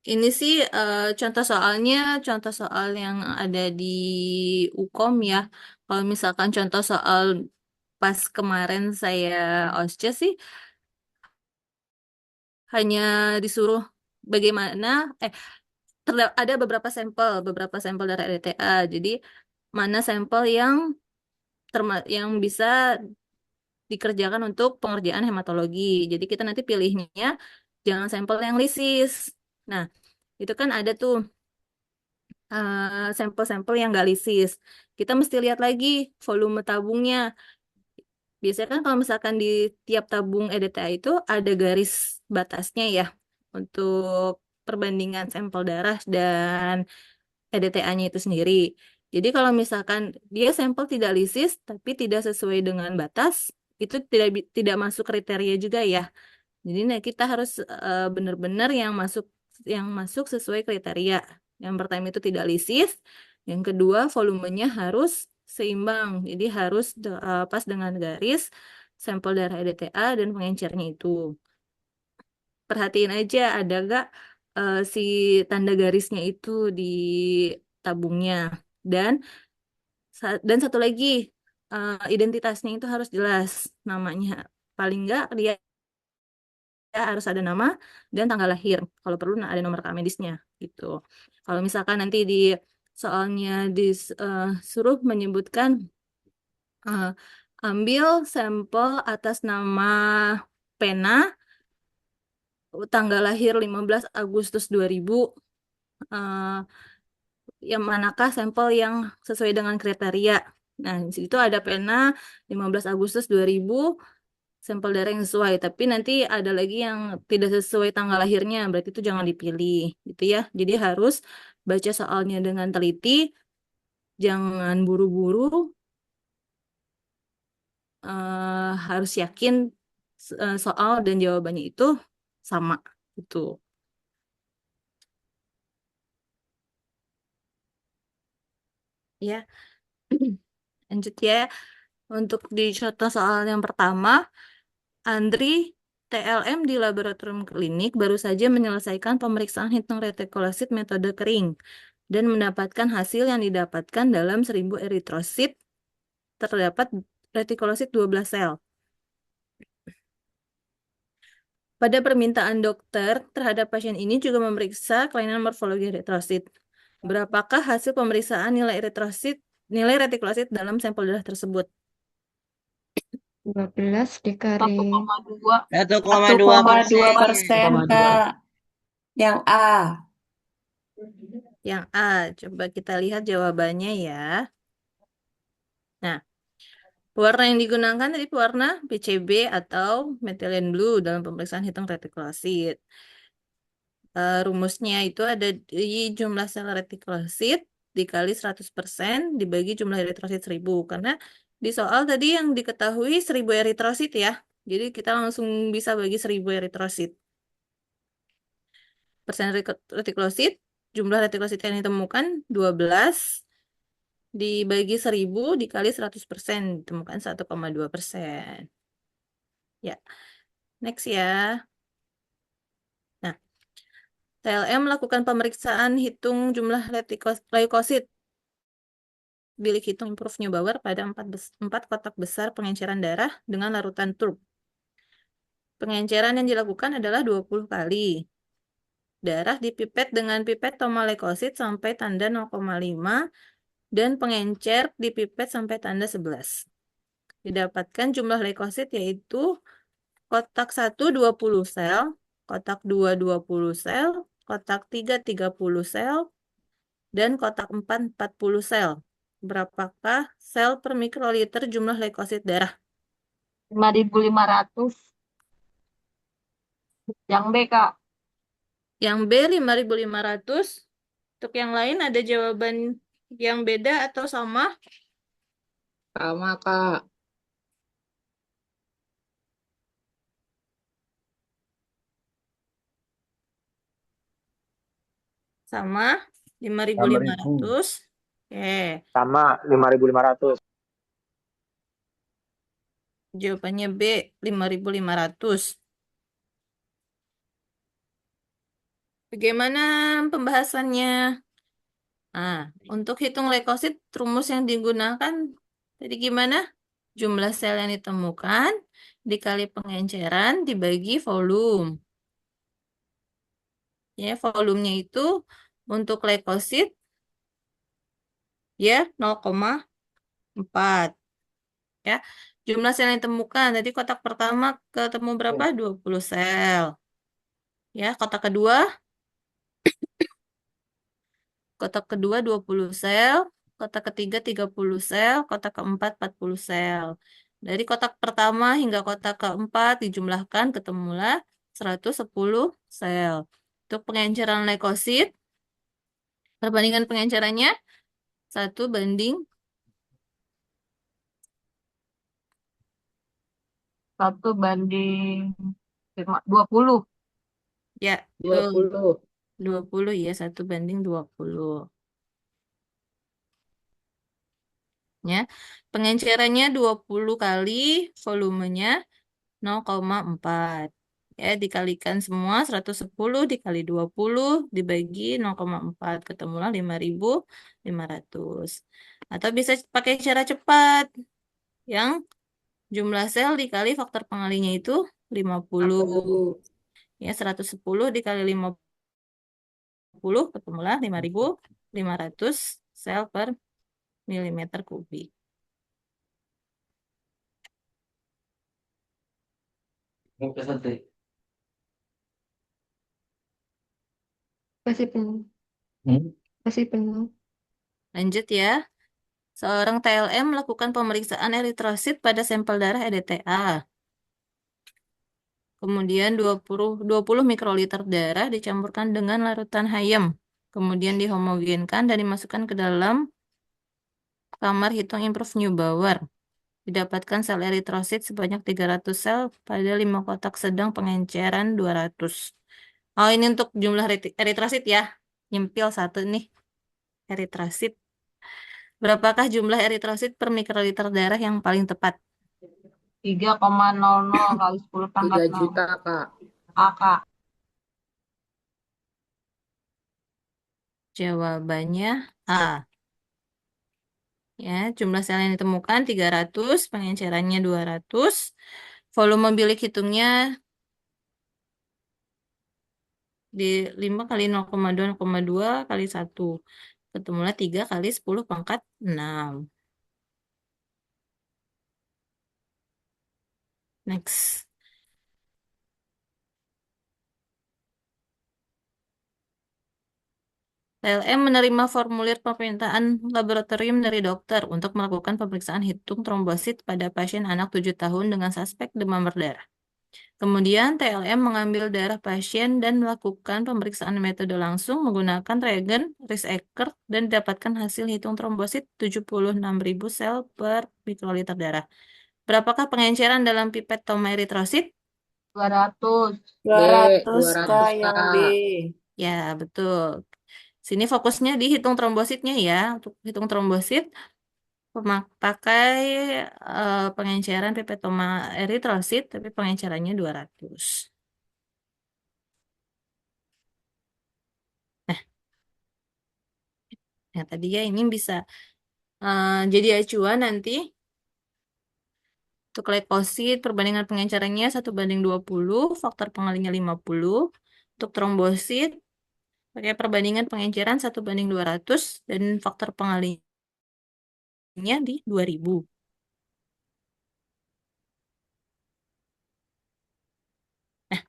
Ini sih contoh soal yang ada di UKOM ya. Kalau misalkan contoh soal pas kemarin saya OSCE sih hanya disuruh bagaimana ada beberapa sampel dari RDTA. Jadi mana sampel yang bisa dikerjakan untuk pengerjaan hematologi. Jadi kita nanti pilihnya jangan sampel yang lisis. Nah, itu kan ada tuh sampel-sampel yang nggak lisis. Kita mesti lihat lagi volume tabungnya. Biasanya kan kalau misalkan di tiap tabung EDTA itu ada garis batasnya ya untuk perbandingan sampel darah dan EDTA-nya itu sendiri. Jadi kalau misalkan dia sampel tidak lisis tapi tidak sesuai dengan batas, itu tidak masuk kriteria juga ya. Jadi nah, kita harus benar-benar yang masuk sesuai kriteria. Yang pertama itu tidak lisis, yang kedua volumenya harus seimbang. Jadi harus pas dengan garis sampel darah EDTA dan pengencernya itu. Perhatiin aja ada gak si tanda garisnya itu di tabungnya. Dan satu lagi identitasnya itu harus jelas namanya. Paling nggak dia harus ada nama dan tanggal lahir. Kalau perlu ada nomor rekening medisnya gitu. Kalau misalkan nanti di soalnya disuruh menyebutkan eh, ambil sampel atas nama pena tanggal lahir 15 Agustus 2000 eh, yang manakah sampel yang sesuai dengan kriteria. Nah, di situ ada pena 15 Agustus 2000 sampel darah yang sesuai, tapi nanti ada lagi yang tidak sesuai tanggal lahirnya, berarti itu jangan dipilih, gitu ya. Jadi harus baca soalnya dengan teliti, jangan buru-buru, harus yakin soal dan jawabannya itu sama, gitu. Ya, lanjut ya. Untuk di contoh soal yang pertama, Andri TLM di laboratorium klinik baru saja menyelesaikan pemeriksaan hitung retikulosit metode kering dan mendapatkan hasil yang didapatkan dalam 1000 eritrosit terdapat retikulosit 12 sel. Pada permintaan dokter terhadap pasien ini juga memeriksa kelainan morfologi eritrosit. Berapakah hasil pemeriksaan nilai retikulosit dalam sampel darah tersebut? 12 dikali 1,2. 1,2%, Kak. Yang A. Yang A, coba kita lihat jawabannya ya. Nah, pewarna yang digunakan tadi pewarna PCB atau methylene blue dalam pemeriksaan hitung retikulosit. Rumusnya itu ada di jumlah sel retikulosit dikali 100% dibagi jumlah eritrosit 1000. Karena di soal tadi yang diketahui 1000 eritrosit ya. Jadi kita langsung bisa bagi 1000 eritrosit. Persen retikulosit, jumlah retikulosit yang ditemukan 12 dibagi 1000 dikali 100% ditemukan 1,2%. Ya, next ya. Nah, TLM melakukan pemeriksaan hitung jumlah leukosit bilik hitung improve Neubauer pada 4 kotak besar pengenceran darah dengan larutan TURP. Pengenceran yang dilakukan adalah 20 kali. Darah dipipet dengan pipet toma leukosit sampai tanda 0,5 dan pengencer dipipet sampai tanda 11. Didapatkan jumlah leukosit yaitu kotak 1 20 sel, kotak 2 20 sel, kotak 3 30 sel, dan kotak 4 40 sel. Berapakah sel per mikroliter jumlah leukosit darah? 5.500. Yang B, Kak. Yang B 5.500. Untuk yang lain ada jawaban yang beda atau sama? Sama, Kak. Sama 6.000. 5.500. Oke, Sama 5.500. jawabannya B 5.500. Bagaimana pembahasannya? Nah, untuk hitung leukosit, rumus yang digunakan tadi gimana? Jumlah sel yang ditemukan dikali pengenceran dibagi volume. Ya, volumenya itu untuk leukosit ya 0,4. Ya, jumlah sel yang ditemukan tadi kotak pertama ketemu berapa? 20 sel. Ya, kotak kedua 20 sel, kotak ketiga 30 sel, kotak keempat 40 sel. Dari kotak pertama hingga kotak keempat dijumlahkan ketemulah 110 sel. Untuk pengenceran leukosit, perbandingan pengencerannya 1:20. 20. Ya, betul. 20. 20 ya, 1:20. Ya, pengencerannya 20 kali, volumenya 0,4. Ya, dikalikan semua 110 dikali 20 dibagi 0,4 ketemulah 5.500. Atau bisa pakai cara cepat. Yang jumlah sel dikali faktor pengalinya itu 50. Ya, 110 dikali 50 ketemulah 5.500 sel per milimeter kubik. Masih penuh. Masih penuh. Lanjut ya. Seorang TLM melakukan pemeriksaan eritrosit pada sampel darah EDTA. Kemudian 20 mikroliter darah dicampurkan dengan larutan hayem. Kemudian dihomogenkan dan dimasukkan ke dalam kamar hitung improve Neubauer. Didapatkan sel eritrosit sebanyak 300 sel pada 5 kotak sedang pengenceran 200. Oh, ini untuk jumlah eritrosit ya. Nyempil satu nih. Eritrosit. Berapakah jumlah eritrosit per mikroliter darah yang paling tepat? 3,00 kali 10 pangkat 3 0. juta, Kak. A, Kak. Jawabannya A. Ya, jumlah sel yang ditemukan 300, pengencerannya 200. Volume bilik hitungnya di 5 kali 0,2 kali 1. Ketemulah 3 kali 10 pangkat 6. Next. TLM menerima formulir permintaan laboratorium dari dokter untuk melakukan pemeriksaan hitung trombosit pada pasien anak 7 tahun dengan suspek demam berdarah. Kemudian TLM mengambil darah pasien dan melakukan pemeriksaan metode langsung menggunakan reagen Rice-Eckert dan didapatkan hasil hitung trombosit 76.000 sel per mikroliter darah. Berapakah pengenceran dalam pipet toma eritrosit? 200. 200 200, Kak yang B. Kak. Ya, betul. Sini fokusnya di hitung trombositnya ya. Untuk hitung trombosit pakai pengenceran pipet toma eritrosit, tapi pengencerannya 200. Nah, tadi ya ini bisa jadi acuan nanti untuk leukosit perbandingan pengencerannya 1:20, faktor pengalinya 50. Untuk trombosit pakai perbandingan pengenceran 1:200 dan faktor pengalinya di 2000. Nah,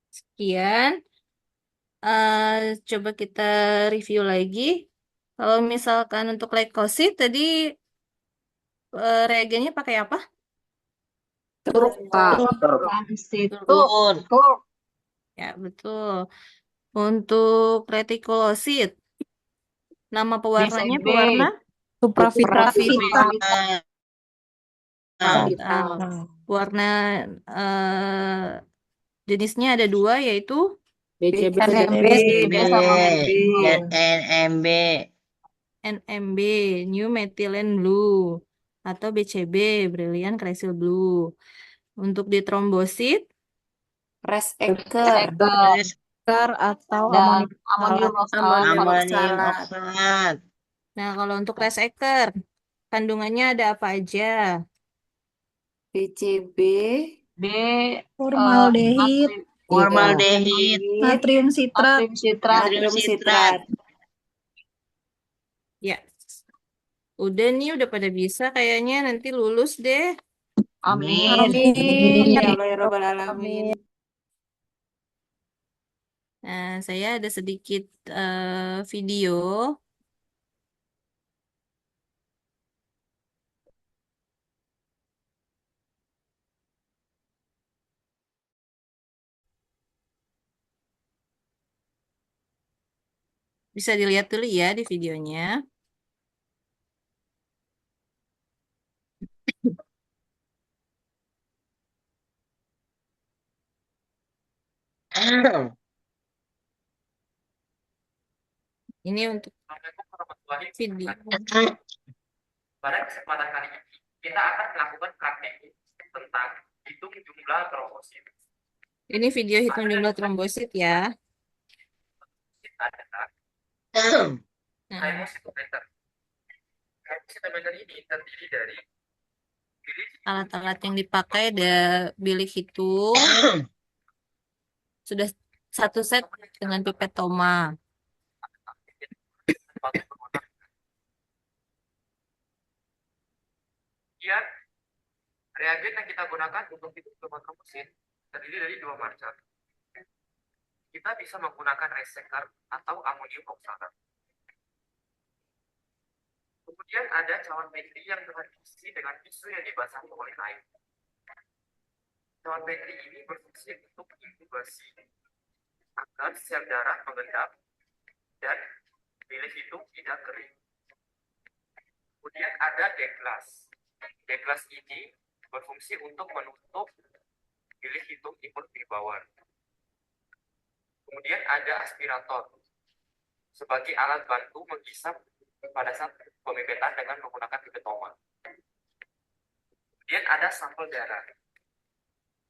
sekian. Coba kita review lagi. Kalau misalkan untuk leukosit tadi reagennya pakai apa? Turuk, Kak. Substitut. Tur. Ya, betul. Untuk retikulosit, nama pewarnanya BCB. pewarna Supravital. vital. Warna jenisnya ada dua, yaitu BCB NMB. sama MB. dan NMB. NMB, New Methylene Blue, atau BCB, Brilliant Crescent Blue. Untuk di trombosit, Reseker. Terus Atau Dan amonium Amonium amonium oksalat. oksat. nah kalau untuk reseker, kandungannya ada apa aja? BCB. B Formaldehid, Formaldehid, natrium sitrat, natrium sitrat. natrium sitrat. Ya, udah nih, udah pada bisa kayaknya, nanti lulus deh. Amin. amin. Ya Allah ya Rabbal Alamin. Nah, saya ada sedikit video. Bisa dilihat dulu ya di videonya. Ini untuk video. Pada kesempatan kali ini, kita akan melakukan praktek tentang hitung jumlah trombosit. Ini video hitung jumlah trombosit ya. Adalah Nah, hemositometer. Hemositometer ini terdiri dari bilik alat-alat yang dipakai ada bilik hitung, sudah satu set dengan pipet Toma. Kemudian reagen yang kita gunakan untuk hitung jumlah trombosit terdiri dari dua macam. Kita bisa menggunakan reseker atau amonium oksalat. Kemudian ada cawan Petri yang telah diisi dengan tisu yang dibasahi oleh air. Cawan Petri ini berfungsi untuk inkubasi agar sel darah mengendap dan bilik hitung tidak kering. Kemudian ada deglas. Deglas ini berfungsi untuk menutup bilik hitung input di bawah. Kemudian ada aspirator sebagai alat bantu menghisap pada saat pemipetan dengan menggunakan pipet Toma. Kemudian ada sampel darah.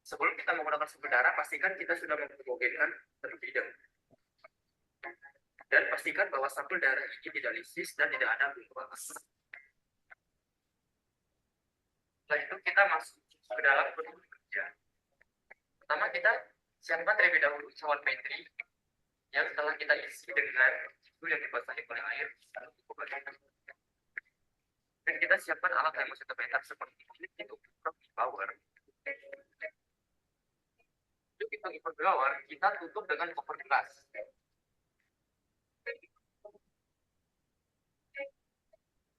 Sebelum kita menggunakan sampel darah, pastikan kita sudah menghomogenkan terlebih dahulu. Dan pastikan bahwa sampel darah ini tidak lisis dan tidak ada bulu. Setelah itu kita masuk ke dalam proses kerja. Pertama kita siapkan terlebih dahulu cawan Petri yang telah kita isi dengan tisu yang dibasahi oleh air. Dan kita siapkan alat hemositometer seperti ini untuk blower. Untuk hitung input blower, kita tutup dengan cover gelas.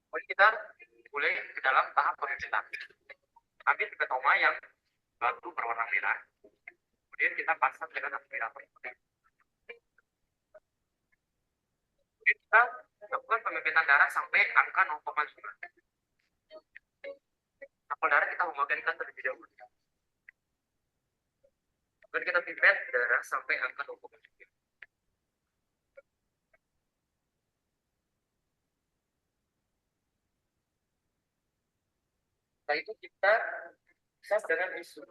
Kemudian kita mulai ke dalam tahap pemipetan. Ambil pipet Toma yang batu berwarna merah. Kemudian kita pasang dengan aspirator. Kemudian kita lakukan pemipetan darah sampai angka 0,5. Sampel darah kita homogenkan terlebih dahulu. Kemudian kita pipet darah sampai angka 0,3. Setelah itu kita tes dengan isu.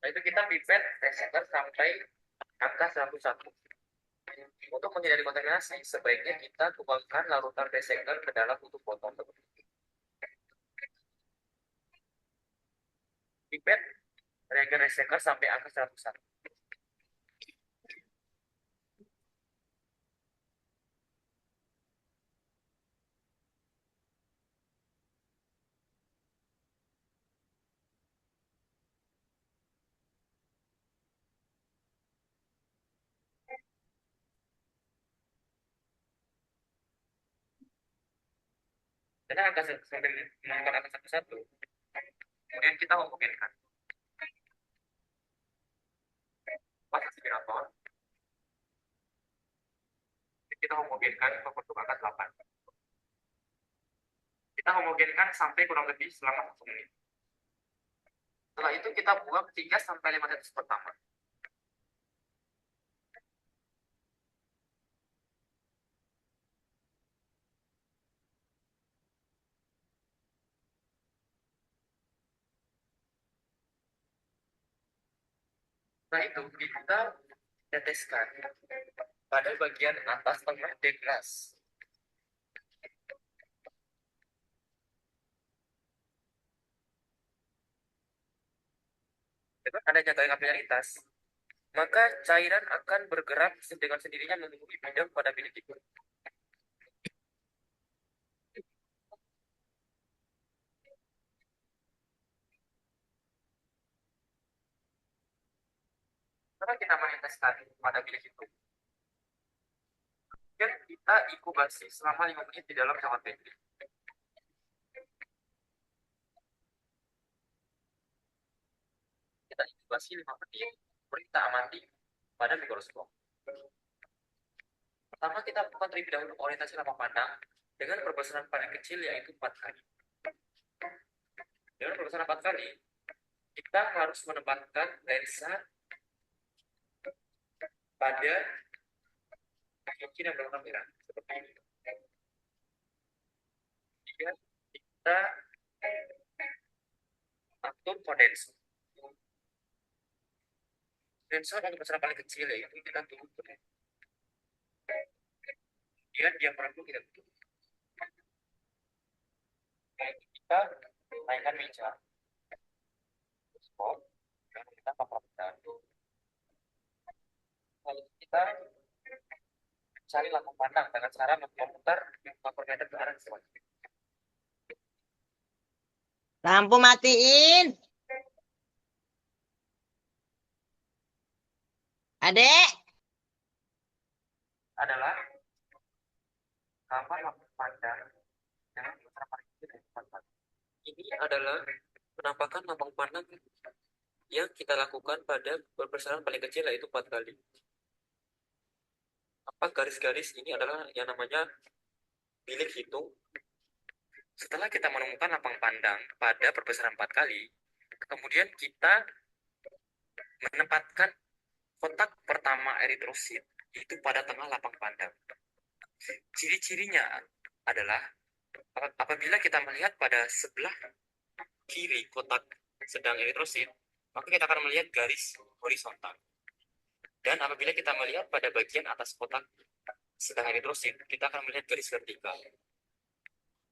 Setelah Itu kita pipet reseker sampai angka 101. Untuk menghindari kontaminasi, sebaiknya kita tuangkan larutan reseker ke dalam tutup botol. Pipet reagen reseker sampai angka 101. Dan angka sampai menemukan angka 101, kemudian kita homogenikan. Pakai aspirator, kita homogenkan membentuk angka 8. Kita homogenkan sampai kurang lebih selama 1 menit. Setelah itu kita buang 3-5 tetes pertama. Nah itu kita teteskan pada bagian atas tengah deglas. Dengan adanya gaya kapilaritas, maka cairan akan bergerak dengan sendirinya memenuhi bidang pada bilik itu. Setelah kita meneteskan pada bilik itu, kemudian kita inkubasi selama 5 menit di dalam cawan Petri. Kita inkubasi 5 menit, kemudian kita amati pada mikroskop. Pertama kita lakukan terlebih dahulu orientasi lapang pandang dengan perbesaran paling kecil yaitu 4 kali. Dengan perbesaran 4 kali, kita harus menempatkan lensa pada mungkin yang berwarna merah seperti ini. Kemudian kita atur kondensor. Kondensor yang perbesaran paling kecil yaitu kita turun. Kemudian yang perlu kita tutup. Kita naikkan meja, spot, dan kita paparkan. Lalu kita cari lampu pandang dengan cara memutar papermeter ke arah selanjutnya. Lampu matiin. Adek. Adalah kamar lampu pandang dengan paling kecil dari 4 kali. Ini adalah penampakan lambang pandang yang kita lakukan pada perbesaran paling kecil yaitu 4 kali. Apa garis-garis ini adalah yang namanya bilik hitung. Setelah kita menemukan lapang pandang pada perbesaran 4 kali, kemudian kita menempatkan kotak pertama eritrosit itu pada tengah lapang pandang. Ciri-cirinya adalah apabila kita melihat pada sebelah kiri kotak sedang eritrosit, maka kita akan melihat garis horizontal. Dan apabila kita melihat pada bagian atas kotak sedang eritrosit, kita akan melihat garis vertikal.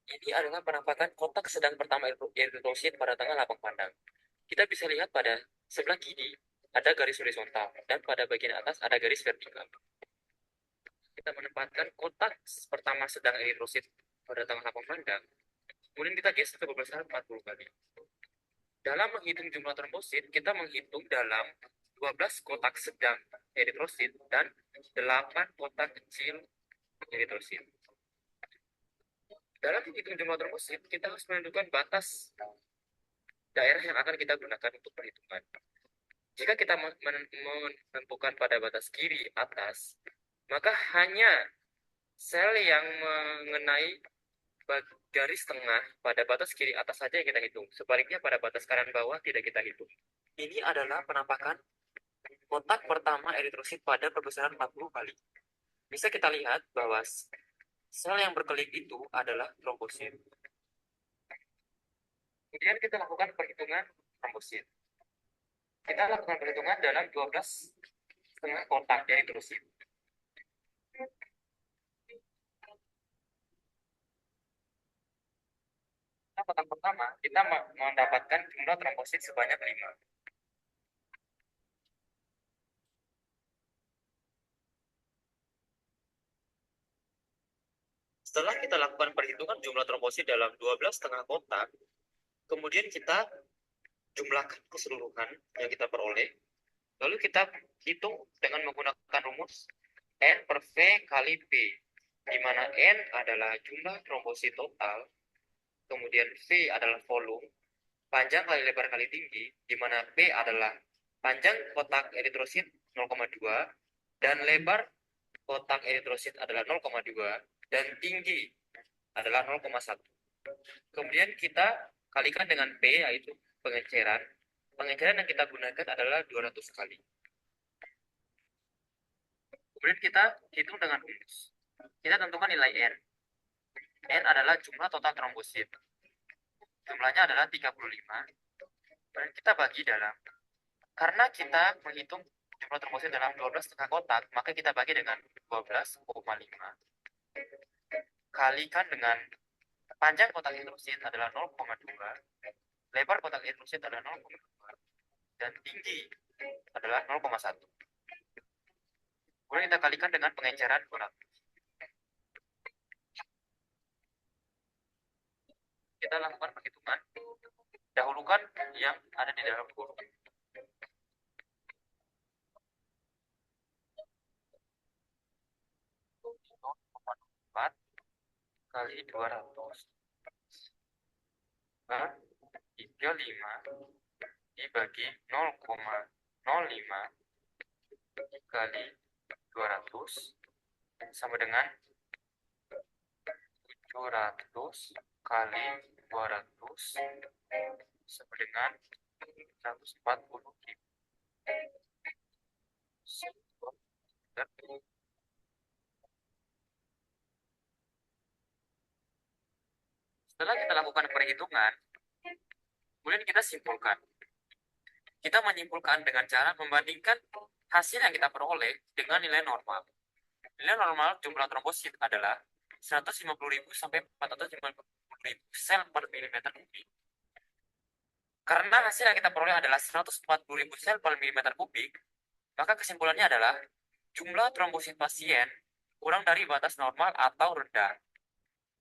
Ini adalah penampakan kotak sedang pertama eritrosit pada tengah lapang pandang. Kita bisa lihat pada sebelah kiri ada garis horizontal dan pada bagian atas ada garis vertikal. Kita menempatkan kotak pertama sedang eritrosit pada tengah lapang pandang, kemudian kita geser ke perbesaran 40 kali. Dalam menghitung jumlah trombosit, kita menghitung dalam 12 kotak sedang eritrosit dan 8 kotak kecil eritrosit. Dalam menghitung jumlah trombosit, kita harus menentukan batas daerah yang akan kita gunakan untuk perhitungan. Jika kita menentukan pada batas kiri atas, maka hanya sel yang mengenai garis tengah pada batas kiri atas saja yang kita hitung. Sebaliknya pada batas kanan bawah tidak kita hitung. Ini adalah penampakan kotak pertama eritrosit pada perbesaran 40 kali. Bisa kita lihat bahwa sel yang berkelip itu adalah trombosit. Kemudian kita lakukan perhitungan trombosit. Kita lakukan perhitungan dalam 12 setengah kotak eritrosit. Kotak pertama, kita mendapatkan jumlah trombosit sebanyak 5. Setelah kita lakukan perhitungan jumlah trombosit dalam 12 setengah kotak, kemudian kita jumlahkan keseluruhan yang kita peroleh, lalu kita hitung dengan menggunakan rumus N per V kali P, di mana N adalah jumlah trombosit total, kemudian V adalah volume, panjang kali lebar kali tinggi, di mana P adalah panjang kotak eritrosit 0,2, dan lebar kotak eritrosit adalah 0,2, dan tinggi adalah 0,1. Kemudian kita kalikan dengan P, yaitu pengenceran. Pengenceran yang kita gunakan adalah 200 kali. Kemudian kita hitung dengan rumus. Kita tentukan nilai N. N adalah jumlah total trombosit. Jumlahnya adalah 35. Dan kita bagi dalam. Karena kita menghitung jumlah trombosit dalam 12 setengah kotak, maka kita bagi dengan 12,5. Kalikan dengan panjang kotak eritrosit adalah 0,2, lebar kotak eritrosit adalah 0,2, dan tinggi adalah 0,1. Kemudian kita kalikan dengan pengenceran 200. Kita lakukan perhitungan. Dahulukan yang ada di dalam huruf. Kali 200 nah, 35 dibagi 0,05 dikali 200 sama dengan 700 kali 200 sama dengan 140.000. Setelah kita lakukan perhitungan, kemudian kita simpulkan. Kita menyimpulkan dengan cara membandingkan hasil yang kita peroleh dengan nilai normal. Nilai normal jumlah trombosit adalah 150.000 sampai 450.000 sel per milimeter kubik. Karena hasil yang kita peroleh adalah 140.000 sel per milimeter kubik, maka kesimpulannya adalah jumlah trombosit pasien kurang dari batas normal atau rendah,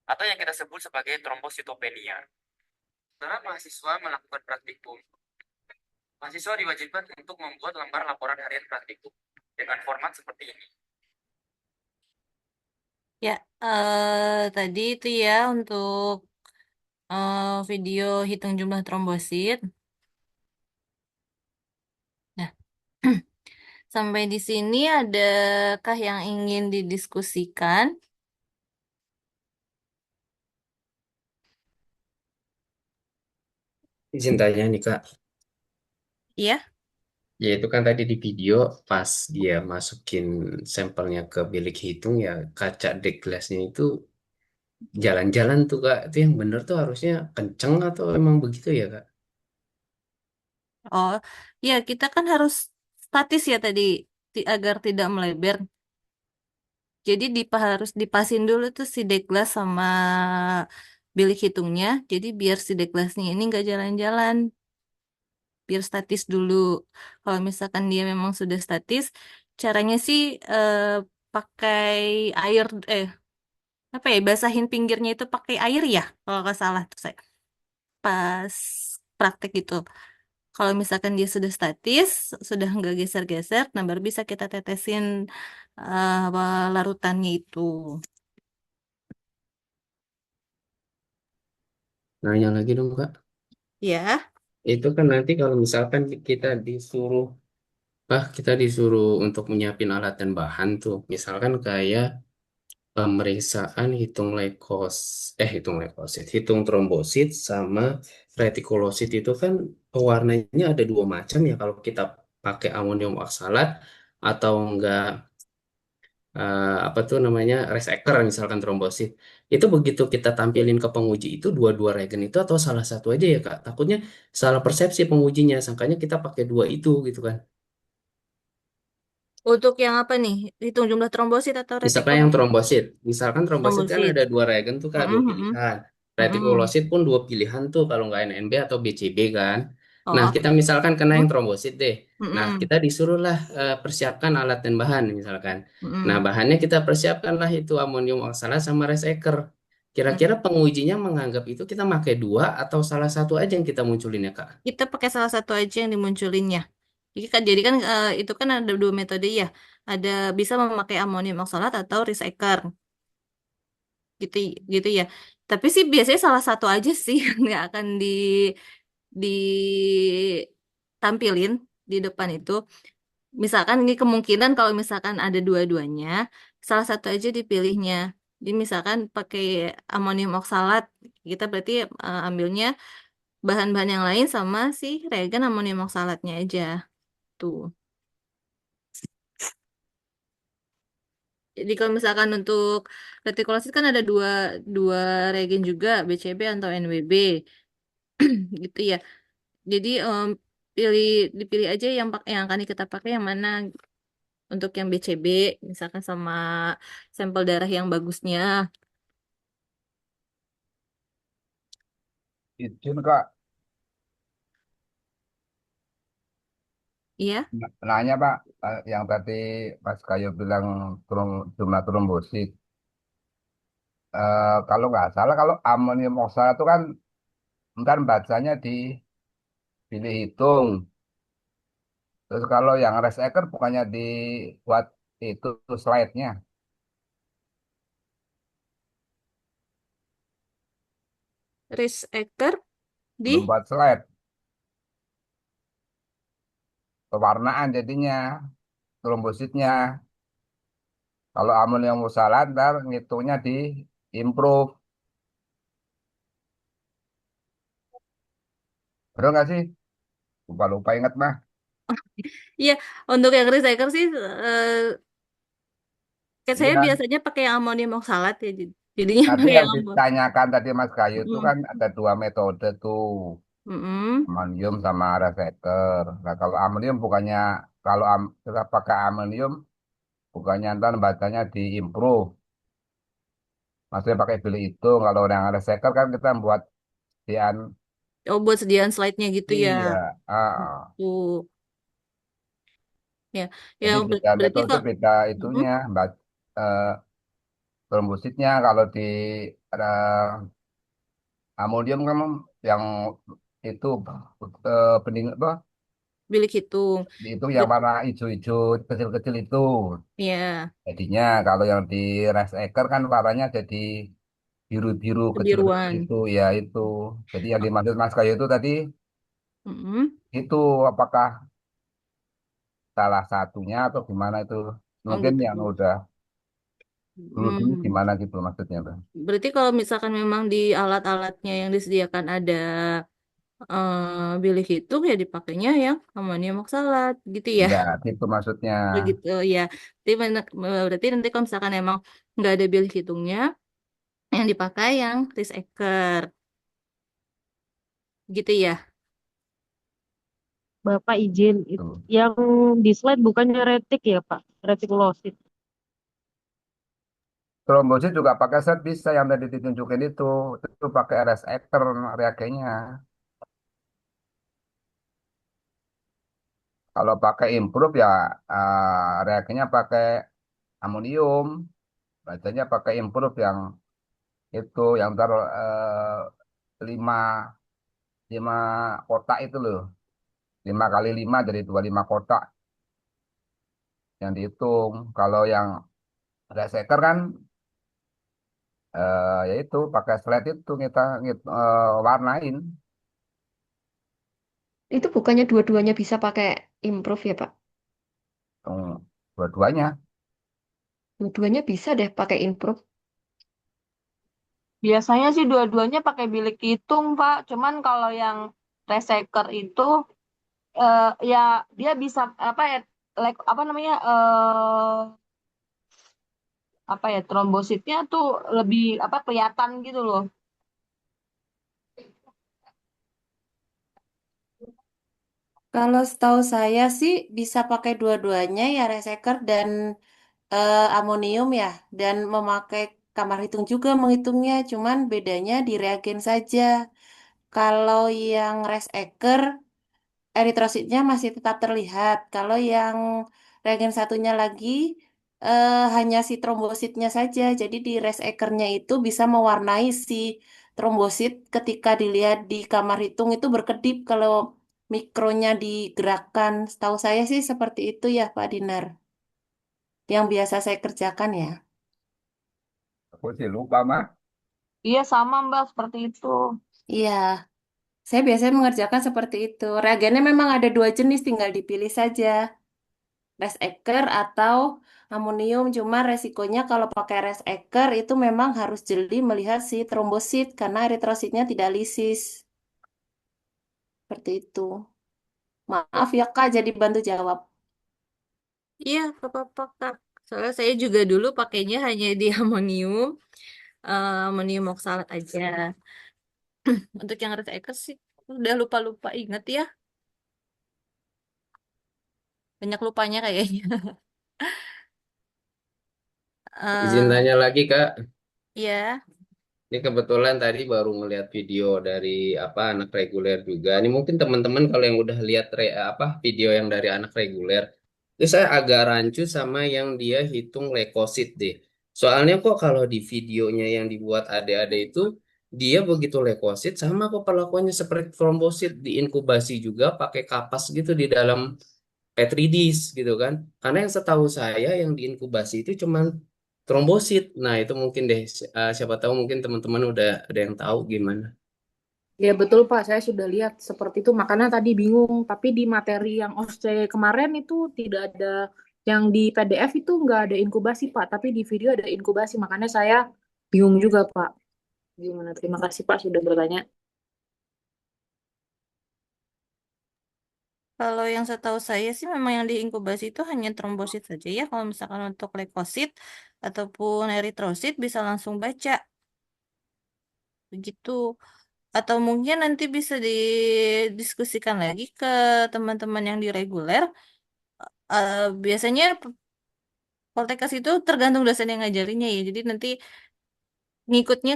atau yang kita sebut sebagai trombositopenia. Setelah mahasiswa melakukan praktikum, mahasiswa diwajibkan untuk membuat lembar laporan harian praktikum dengan format seperti ini. Ya, tadi itu ya untuk video hitung jumlah trombosit. Nah, sampai di sini adakah yang ingin didiskusikan? Izin tanya nih Kak, Iya? ya itu kan tadi di video pas dia masukin sampelnya ke bilik hitung ya kaca deck glassnya itu jalan-jalan tuh Kak, itu yang bener tuh harusnya kenceng atau emang begitu ya Kak? Oh, ya kita kan harus statis ya tadi agar tidak melebar. Jadi harus dipasin dulu tuh si deglas sama bilik hitungnya. Jadi biar si deglasnya ini nggak jalan-jalan, biar statis dulu. Kalau misalkan dia memang sudah statis, caranya sih pakai air, apa ya, basahin pinggirnya itu pakai air ya, kalau nggak salah tuh saya pas praktek itu. Kalau misalkan dia sudah statis, sudah nggak geser-geser, nah baru bisa kita tetesin larutannya itu. Nanya lagi dong Kak, Ya, itu kan nanti kalau misalkan kita disuruh untuk menyiapin alat dan bahan tuh, misalkan kayak pemeriksaan hitung trombosit sama retikulosit itu kan pewarnanya ada dua macam ya kalau kita pakai amonium oksalat atau enggak apa tuh namanya reseker misalkan trombosit. Itu begitu kita tampilin ke penguji itu dua-dua regen itu atau salah satu aja ya Kak? Takutnya salah persepsi pengujinya, sangkanya kita pakai dua itu gitu kan. Untuk yang apa nih? Hitung jumlah trombosit atau Misalkan yang retikulosit? trombosit, misalkan trombosit kan Trombosit. ada dua regen tuh Kak, dua Mm-mm, mm-mm, pilihan. mm-mm. Retikulosit pun dua pilihan tuh kalau nggak NNB atau BCB kan. Nah, Oh. kita misalkan kena Mm, yang trombosit deh. Nah, mm-mm, kita disuruhlah persiapkan alat dan bahan misalkan. Nah, mm-mm, bahannya kita persiapkanlah itu amonium oksalat sama reseker. mm. Kira-kira pengujinya menganggap itu kita pakai dua atau salah satu aja yang kita munculin ya Kak? Kita pakai salah satu aja yang dimunculinnya. Jadi kan itu kan ada dua metode ya. Ada bisa memakai amonium oksalat atau reseker. Gitu gitu ya. Tapi sih biasanya salah satu aja sih yang nggak akan ditampilin di depan itu. Misalkan ini kemungkinan kalau misalkan ada dua-duanya, salah satu aja dipilihnya. Jadi misalkan pakai amonium oksalat, kita berarti ambilnya bahan-bahan yang lain sama si reagen amonium oksalatnya aja. Tuh. Jadi kalau misalkan untuk retikulasit kan ada dua dua reagen juga, BCB atau NWB, gitu ya. Jadi pilih dipilih aja yang akan kita pakai yang mana untuk yang BCB, misalkan sama sampel darah yang bagusnya. Izin Kak, Iya, nanya Pak, yang tadi Mas Kayu bilang jumlah trombosit. Kalau nggak salah, kalau amonium oksalat itu kan ntar bacanya dipilih hitung. Terus kalau yang reseker bukannya dibuat itu slide-nya, risk Ecker belum di buat slide, pewarnaan jadinya trombositnya. Kalau amonium oksalat ntar ngitungnya di improve. Betul nggak sih? Lupa-lupa ingat mah. Iya, untuk yang risk Ecker sih kayak saya Iya. biasanya pakai yang amonium oksalat ya. Jadinya Tadi pakai yang yang ditanyakan tadi Mas Kayu itu Mm-mm. kan ada dua metode tuh, Mm-mm. amonium sama reseker. Nah kalau amonium bukannya kalau kita pakai amonium bukannya ntar bacanya di improve, maksudnya pakai bilik itu. Kalau yang reseker kan kita buat dian. Oh, buat sediaan slide-nya gitu ya. Iya, ah. Tuh. Ya, ya Jadi beda berarti metode, kok beda Mm-mm. itunya, eh, trombositnya. Kalau di eh, amonium kan yang itu bening apa? Bilik hitung. Itu yang Berarti warna hijau-hijau kecil-kecil itu. ya, Jadinya kalau yang di rice acre kan warnanya jadi biru-biru kecil-kecil kebiruan. itu ya itu. Jadi yang dimaksud Mas Kayu itu tadi Mm-mm. itu apakah salah satunya atau gimana itu? Oh Mungkin gitu. yang udah dulu-dulu Hmm. gimana gitu maksudnya tuh. Berarti kalau misalkan memang di alat-alatnya yang disediakan ada bilik hitung ya dipakainya yang amonium oksalat gitu ya. Ya, itu maksudnya. Begitu ya. Berarti nanti kalau misalkan emang nggak ada bilik hitungnya, yang dipakai yang risk Ecker gitu ya. Bapak izin, Tuh. yang di slide bukannya retik ya Pak? Retikulosit. Trombosit juga pakai set bisa yang tadi ditunjukin itu pakai RS Actor reagennya. Kalau pakai improve ya reagennya pakai amonium, bacanya pakai improve yang itu yang ntar lima lima kotak itu loh, 5 kali 5 jadi 25 kotak yang dihitung. Kalau yang reseker kan ya itu pakai slide itu kita warnain. Itu bukannya dua-duanya bisa pakai improve ya, Pak? Dua-duanya. Dua-duanya bisa deh pakai improve. Biasanya sih dua-duanya pakai bilik hitung, Pak. Cuman kalau yang reseker itu ya dia bisa apa ya apa namanya apa ya, trombositnya tuh lebih apa kelihatan gitu loh. Kalau setahu saya sih bisa pakai dua-duanya ya, reseker dan amonium ya, dan memakai kamar hitung juga menghitungnya, cuman bedanya di reagen saja. Kalau yang reseker, eritrositnya masih tetap terlihat. Kalau yang reagen satunya lagi, hanya si trombositnya saja. Jadi di resekernya itu bisa mewarnai si trombosit ketika dilihat di kamar hitung itu berkedip kalau mikronya digerakkan. Setahu saya sih seperti itu ya Pak Dinar. Yang biasa saya kerjakan ya. Aku sih lupa mah. Iya sama Mbak seperti itu. Iya, saya biasanya mengerjakan seperti itu. Reagennya memang ada dua jenis, tinggal dipilih saja. Reseker atau amonium. Cuma resikonya kalau pakai reseker itu memang harus jeli melihat si trombosit karena eritrositnya tidak lisis. Seperti itu. Maaf ya Kak, jadi bantu jawab. Iya, gak apa-apa, Kak. Soalnya saya juga dulu pakainya hanya di amonium, amonium oksalat aja. Untuk yang reseker sih udah lupa-lupa inget ya. Banyak lupanya kayaknya. Izin eh tanya lagi, Kak. ya, Ini kebetulan tadi baru ngeliat video dari apa anak reguler juga. Ini mungkin teman-teman kalau yang udah lihat apa video yang dari anak reguler, itu saya agak rancu sama yang dia hitung leukosit deh. Soalnya kok kalau di videonya yang dibuat adik-adik itu dia begitu leukosit sama kok perlakuannya seperti trombosit diinkubasi juga pakai kapas gitu di dalam Petri dish gitu kan. Karena yang setahu saya yang diinkubasi itu cuman trombosit. Nah, itu mungkin deh siapa tahu mungkin teman-teman udah ada yang tahu gimana. Ya betul Pak, saya sudah lihat seperti itu. Makanya tadi bingung. Tapi di materi yang OSCE kemarin itu tidak ada, yang di PDF itu nggak ada inkubasi Pak, tapi di video ada inkubasi. Makanya saya bingung juga Pak. Gimana? Terima kasih Pak sudah bertanya. kalau yang setahu saya sih memang yang diinkubasi itu hanya trombosit saja ya. Kalau misalkan untuk leukosit ataupun eritrosit bisa langsung baca begitu. Atau mungkin nanti bisa didiskusikan lagi ke teman-teman yang di reguler. Biasanya Poltekkes itu tergantung dosen yang ngajarinnya ya. Jadi nanti ngikutnya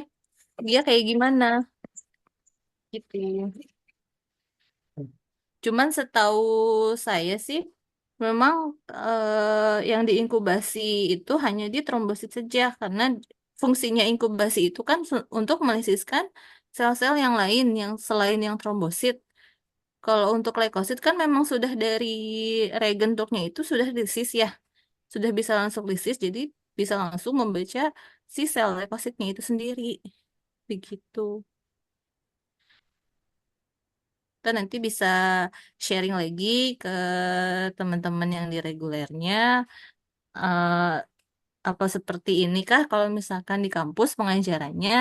dia kayak gimana gitu. Cuman setahu saya sih memang yang diinkubasi itu hanya di trombosit saja karena fungsinya inkubasi itu kan untuk melisiskan sel-sel yang lain yang selain yang trombosit. Kalau untuk leukosit kan memang sudah dari regentuknya itu sudah lisis ya. Sudah bisa langsung lisis jadi bisa langsung membaca si sel leukositnya itu sendiri. Begitu. Kita nanti bisa sharing lagi ke teman-teman yang di regulernya. eh, apa seperti ini kah kalau misalkan di kampus pengajarannya?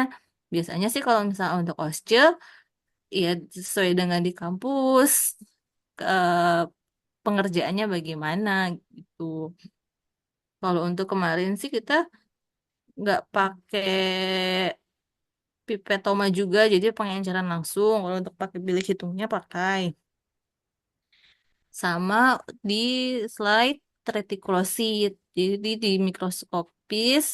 Biasanya sih kalau misalnya untuk OSCE, ya sesuai dengan di kampus. eh, Pengerjaannya bagaimana gitu. Kalau untuk kemarin sih kita nggak pakai pipetoma juga, jadi pengenceran langsung. Kalau untuk pakai bilik hitungnya pakai. Sama di slide retikulosit. Jadi di mikroskopis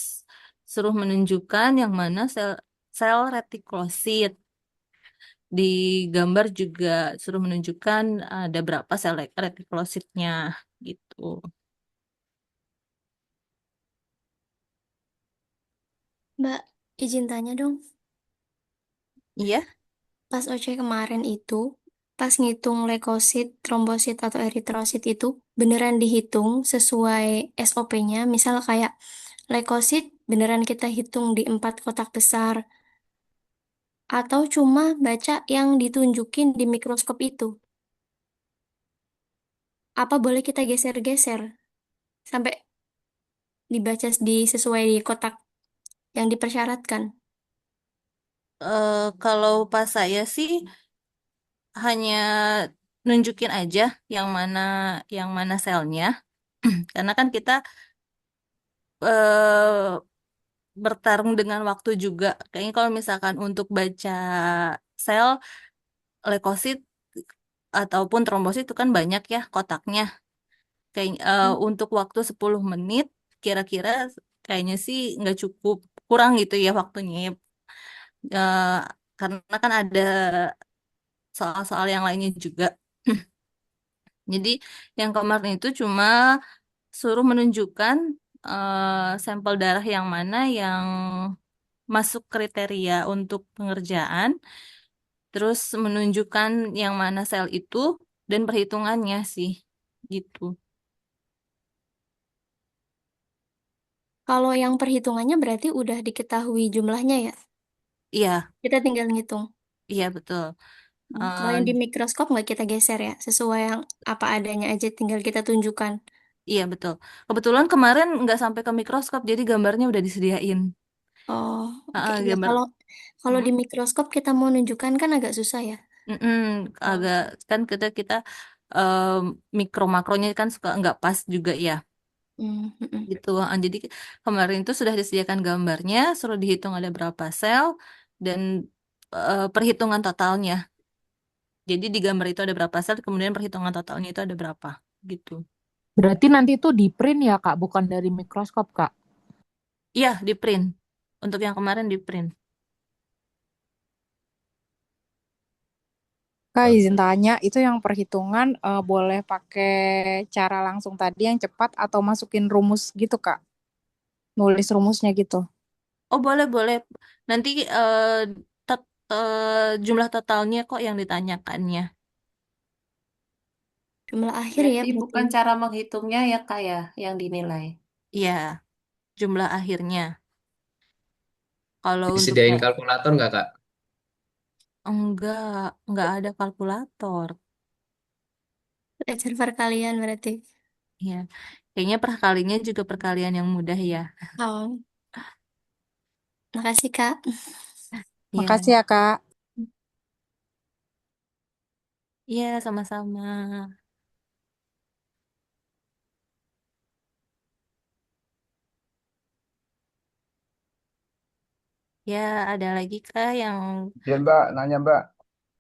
suruh menunjukkan yang mana sel sel retikulosit. Di gambar juga suruh menunjukkan ada berapa sel retikulositnya gitu. Mbak, izin tanya dong. Iya, Pas OC kemarin itu, pas ngitung leukosit, trombosit, atau eritrosit itu, beneran dihitung sesuai SOP-nya. Misal kayak leukosit, beneran kita hitung di 4 kotak besar. Atau cuma baca yang ditunjukin di mikroskop itu. Apa boleh kita geser-geser sampai dibaca sesuai di kotak yang dipersyaratkan? kalau pas saya sih hanya nunjukin aja yang mana selnya, karena kan kita eh, bertarung dengan waktu juga. Kayaknya kalau misalkan untuk baca sel, leukosit ataupun trombosit itu kan banyak ya kotaknya. Kayak untuk waktu 10 menit kira-kira kayaknya sih nggak cukup, kurang gitu ya waktunya. Eh, karena kan ada soal-soal yang lainnya juga. Jadi yang kemarin itu cuma suruh menunjukkan sampel darah yang mana yang masuk kriteria untuk pengerjaan, terus menunjukkan yang mana sel itu dan perhitungannya sih, gitu. Kalau yang perhitungannya berarti udah diketahui jumlahnya ya? Iya, Kita tinggal ngitung. iya betul. Kalau Eh, yang di mikroskop nggak kita geser ya, sesuai yang apa adanya aja tinggal kita tunjukkan. iya betul. Kebetulan kemarin nggak sampai ke mikroskop, jadi gambarnya udah disediain. Oh, oke. Ya, Gambar. kalau kalau Hmm. di mikroskop kita mau nunjukkan kan agak susah ya. Mm-mm, agak kan kita kita em, mikro makronya kan suka nggak pas juga ya. Mm-mm. Gitu. Jadi kemarin itu sudah disediakan gambarnya, suruh dihitung ada berapa sel dan perhitungan totalnya. Jadi di gambar itu ada berapa sel, kemudian perhitungan totalnya itu ada berapa, gitu. Berarti nanti itu di print ya, Kak, bukan dari mikroskop, Kak. Iya, di print. Untuk yang kemarin di print. Kak, izin tanya, itu yang perhitungan boleh pakai cara langsung tadi yang cepat atau masukin rumus gitu, Kak? Nulis rumusnya gitu. Oh, boleh, boleh. Nanti jumlah totalnya kok yang ditanyakannya. Jumlah akhir ya Berarti berarti. bukan cara menghitungnya ya Kak ya yang dinilai. Iya, jumlah akhirnya. Kalau untuk Disediain yang kalkulator nggak, Kak? enggak ada kalkulator. Belajar perkalian berarti. Iya, kayaknya perkalinya juga perkalian yang mudah ya. Oh, makasih Kak. Iya, Makasih ya, Kak. iya sama-sama. Ya, ada lagi kah yang Iya Mbak, nanya Mbak,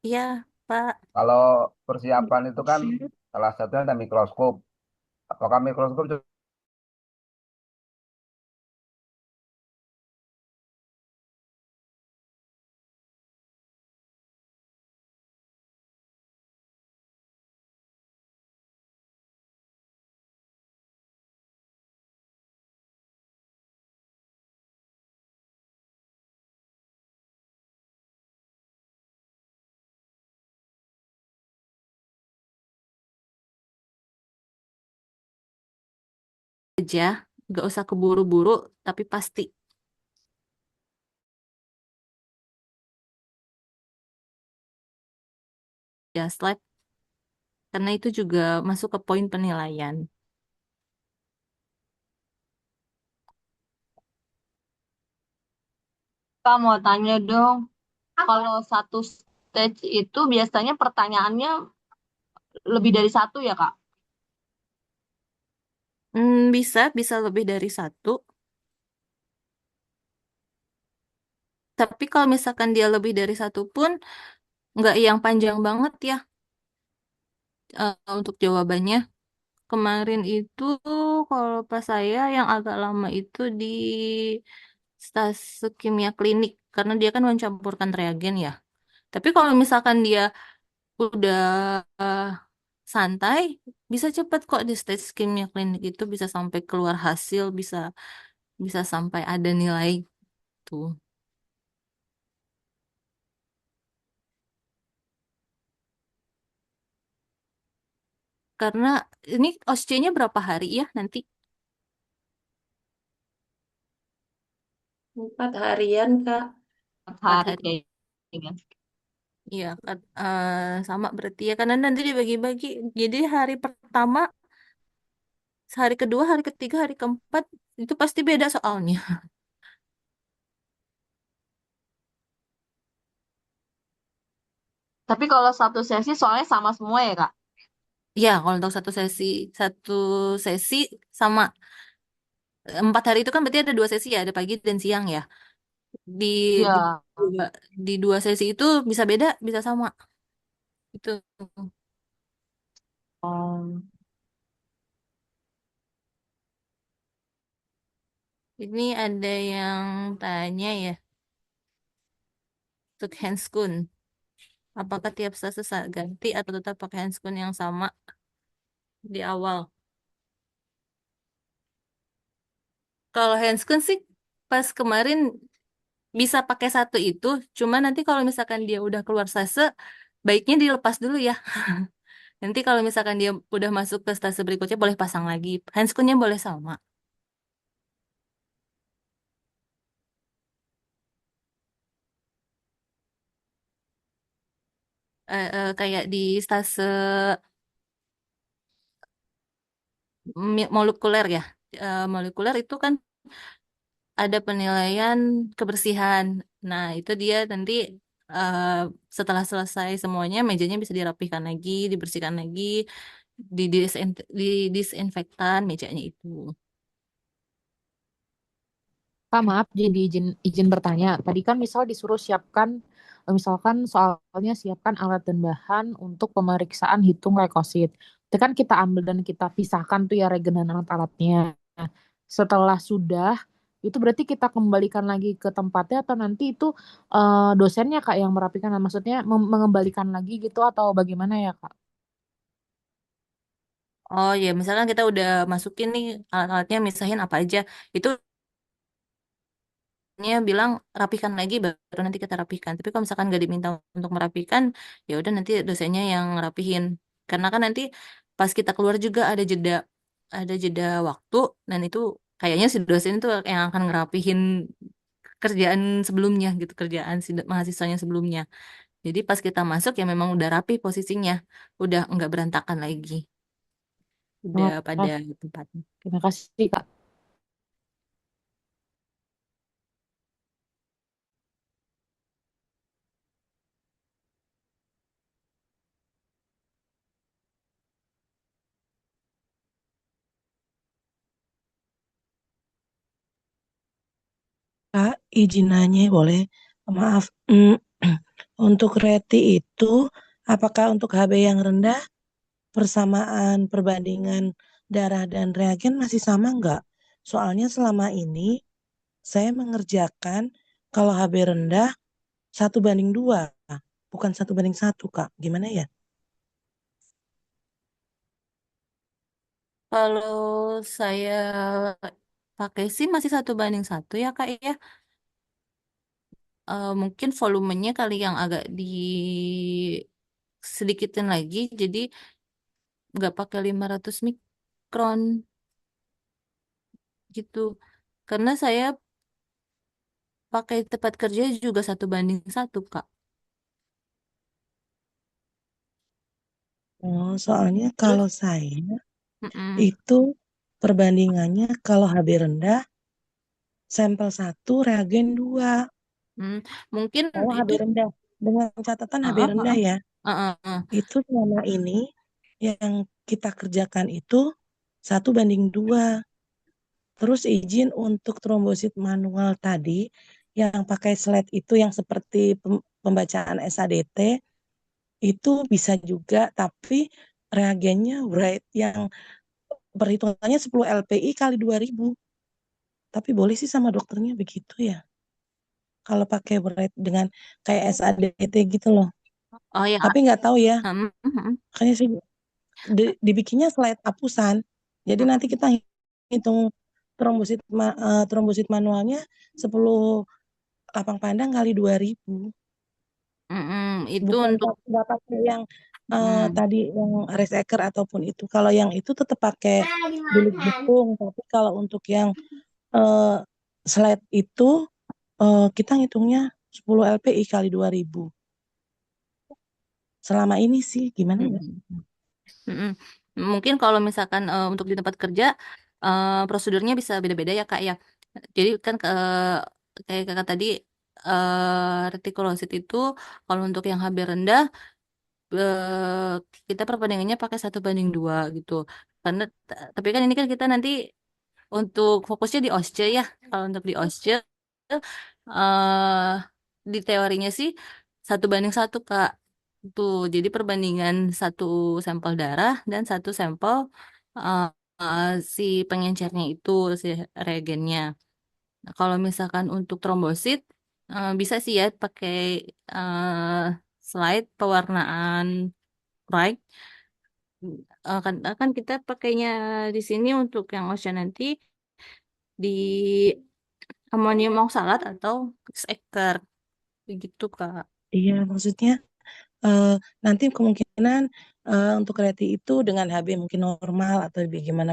iya, Pak? kalau persiapan itu kan salah satunya ada mikroskop. Apakah mikroskop Aja, nggak usah keburu-buru, tapi pasti ya slide, karena itu juga masuk ke poin penilaian. Kak mau tanya dong, kalau satu stage itu biasanya pertanyaannya lebih dari satu ya Kak? Bisa lebih dari satu. Tapi kalau misalkan dia lebih dari satu pun, nggak yang panjang banget ya untuk jawabannya. Kemarin itu kalau pas saya yang agak lama itu di stase kimia klinik, karena dia kan mencampurkan reagen ya. Tapi kalau misalkan dia udah eh, santai, bisa cepat kok di stage kimia klinik itu bisa sampai keluar hasil, bisa bisa sampai ada nilai tuh. Karena ini OSCE-nya berapa hari ya nanti? 4 harian Kak. 4 Hari hari. kayaknya. Iya, sama berarti ya. Karena nanti dibagi-bagi. Jadi hari pertama, hari kedua, hari ketiga, hari keempat, itu pasti beda soalnya. Tapi kalau satu sesi soalnya sama semua ya Kak? Iya, kalau untuk satu sesi sama. 4 hari itu kan berarti ada 2 sesi ya, ada pagi dan siang ya. Di di Ya. di 2 sesi itu bisa beda, bisa sama. Itu. Oh, Ini ada yang tanya ya, untuk handskun. Apakah tiap stase ganti atau tetap pakai handskun yang sama di awal? Kalau handskun sih pas kemarin bisa pakai satu itu, cuma nanti kalau misalkan dia udah keluar stase, baiknya dilepas dulu ya. Nanti kalau misalkan dia udah masuk ke stase berikutnya boleh pasang lagi. Handscoon-nya boleh sama. Kayak di stase molekuler ya. Molekuler itu kan ada penilaian kebersihan. Nah, itu dia nanti eh, setelah selesai semuanya, mejanya bisa dirapihkan lagi, dibersihkan lagi, didisinfektan mejanya itu. Kak, maaf, jadi izin bertanya. Tadi kan misal disuruh siapkan, misalkan soalnya siapkan alat dan bahan untuk pemeriksaan hitung leukosit. Itu kan kita ambil dan kita pisahkan tuh ya regen dan alat-alatnya. Setelah sudah, itu berarti kita kembalikan lagi ke tempatnya atau nanti itu dosennya Kak yang merapikan, maksudnya mengembalikan lagi gitu atau bagaimana ya Kak? Oh ya, misalkan kita udah masukin nih alat-alatnya, misahin apa aja. Itu bilang rapikan lagi baru nanti kita rapikan. Tapi kalau misalkan nggak diminta untuk merapikan, ya udah nanti dosennya yang ngerapihin. Karena kan nanti pas kita keluar juga ada jeda waktu dan itu kayaknya si dosen itu yang akan ngerapihin kerjaan sebelumnya gitu, kerjaan si mahasiswanya sebelumnya. Jadi pas kita masuk ya memang udah rapi posisinya, udah nggak berantakan lagi, udah pada Oh, tempatnya. terima kasih Kak. Kak, izin nanya boleh? Maaf, untuk reti itu, apakah untuk HB yang rendah persamaan perbandingan darah dan reagen masih sama nggak? Soalnya selama ini saya mengerjakan kalau HB rendah 1:2, bukan 1:1, Kak. Gimana ya? Kalau saya pakai sih masih 1:1 ya Kak ya. Mungkin volumenya kali yang agak sedikitin lagi, jadi nggak pakai 500 mikron gitu. Karena saya pakai tempat kerja juga 1:1 Kak. Oh, soalnya Terus, kalau saya mm-mm. itu perbandingannya kalau HB rendah sampel 1, reagen 2. Hmm, mungkin Kalau HB itu, rendah, dengan catatan HB uh, rendah uh, ya, uh, uh, itu selama ini yang kita kerjakan itu 1:2. Terus izin untuk trombosit manual tadi, yang pakai slide itu yang seperti pembacaan SADT, itu bisa juga, tapi reagennya rate yang perhitungannya 10 LPI kali 2000. Tapi boleh sih sama dokternya begitu ya. Kalau pakai rate dengan kayak SADT gitu loh. oh ya, Tapi nggak tahu ya. mm, mm, Makanya sih dibikinnya slide hapusan. Jadi nanti kita hitung trombosit manualnya 10 lapang pandang kali 2000. itu Bukan untuk, nggak pakai yang mm, tadi yang reseker ataupun itu. Kalau yang itu tetap pakai bilik bekung. Tapi kalau untuk yang eh, slide itu kita ngitungnya 10 LPI kali 2000. Selama ini sih gimana ya? mm. Mungkin kalau misalkan untuk di tempat kerja prosedurnya bisa beda-beda ya Kak ya. Jadi kan kayak kakak tadi retikulosit itu kalau untuk yang HB rendah kita perbandingannya pakai 1:2 gitu. Karena tapi kan ini kan kita nanti untuk fokusnya di OSCE ya. Kalau untuk di OSCE, eh di teorinya sih 1:1 Kak. Tuh, jadi perbandingan satu sampel darah dan satu sampel eh, si pengencernya itu, si reagennya. Nah, kalau misalkan untuk trombosit, bisa sih ya pakai eh, slide pewarnaan bright. Kan kita pakainya di sini untuk yang ocean nanti di amonium oksalat atau X-Eker begitu Kak. Iya, maksudnya eh, nanti kemungkinan untuk reti itu dengan HB mungkin normal atau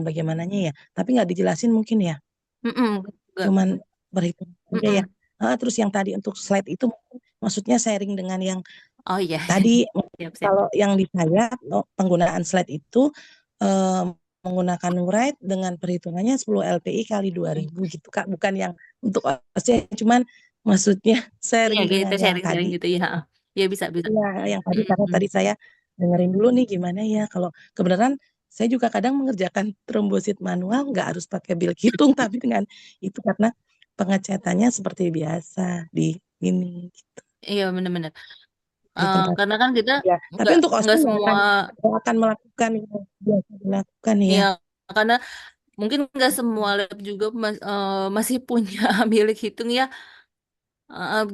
bagaimananya ya. Tapi nggak dijelasin mungkin ya. Mm-mm, enggak. Cuman berhitung aja ya. Mm-mm. Terus yang tadi untuk slide itu maksudnya sharing dengan yang Oh iya, tadi siap-siap. kalau yang di saya penggunaan slide itu eh, menggunakan Write dengan perhitungannya 10 LPI kali 2000 gitu Kak, bukan yang untuk OC, cuman maksudnya Iya sharing gitu, dengan yang sharing-sharing tadi. gitu ya. Ya bisa bisa. Iya, yang tadi karena Mm-mm. tadi saya dengerin dulu nih gimana ya kalau kebenaran saya juga kadang mengerjakan trombosit manual nggak harus pakai bilik hitung tapi dengan itu karena pengecetannya seperti biasa di ini Iya benar-benar. di tempat. Karena kan kita Ya, tapi nggak untuk nggak OSCE semua, nggak akan melakukan yang biasa dilakukan ya. ya karena mungkin nggak semua lab juga masih punya bilik hitung ya.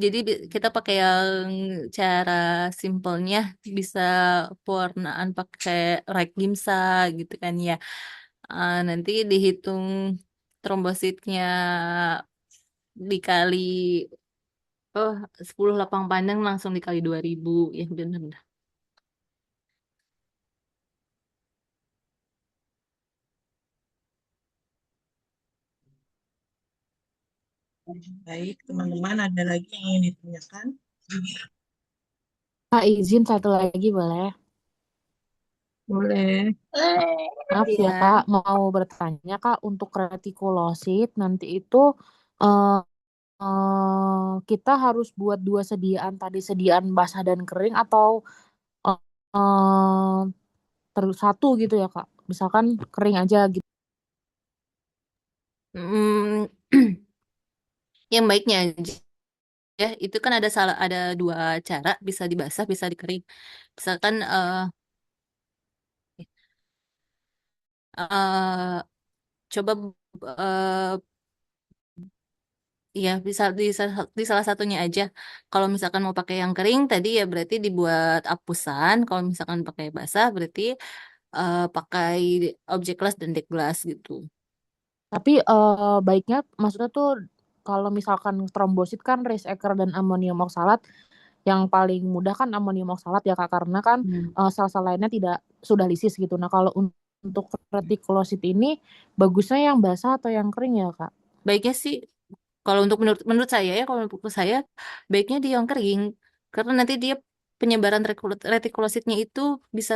Jadi kita pakai yang cara simpelnya, bisa pewarnaan pakai Rite Gimsa gitu kan ya. Nanti dihitung trombositnya dikali 10 lapang pandang langsung dikali 2000 ya benar-benar. Baik, teman-teman, ada lagi yang ingin ditanyakan? Kak, izin satu lagi boleh? Boleh. Maaf ya Ya. Kak, mau bertanya Kak, untuk retikulosit nanti itu eh, kita harus buat dua sediaan tadi, sediaan basah dan kering atau eh, eh, terus satu gitu ya Kak? Misalkan kering aja gitu. Hmm, yang baiknya aja ya itu kan ada dua cara, bisa dibasah bisa dikering. Misalkan eh, coba eh, ya bisa di salah satunya aja. Kalau misalkan mau pakai yang kering tadi ya berarti dibuat apusan. Kalau misalkan pakai basah berarti pakai objek glass dan deck glass gitu. Tapi baiknya maksudnya tuh kalau misalkan trombosit kan Rice-Ecker dan amonium oksalat, yang paling mudah kan amonium oksalat ya Kak, karena kan sel-sel lainnya tidak sudah lisis gitu. Nah kalau untuk retikulosit ini bagusnya yang basah atau yang kering ya Kak? Baiknya sih kalau untuk menurut saya ya kalau menurut saya baiknya dia yang kering karena nanti dia penyebaran retikulositnya itu bisa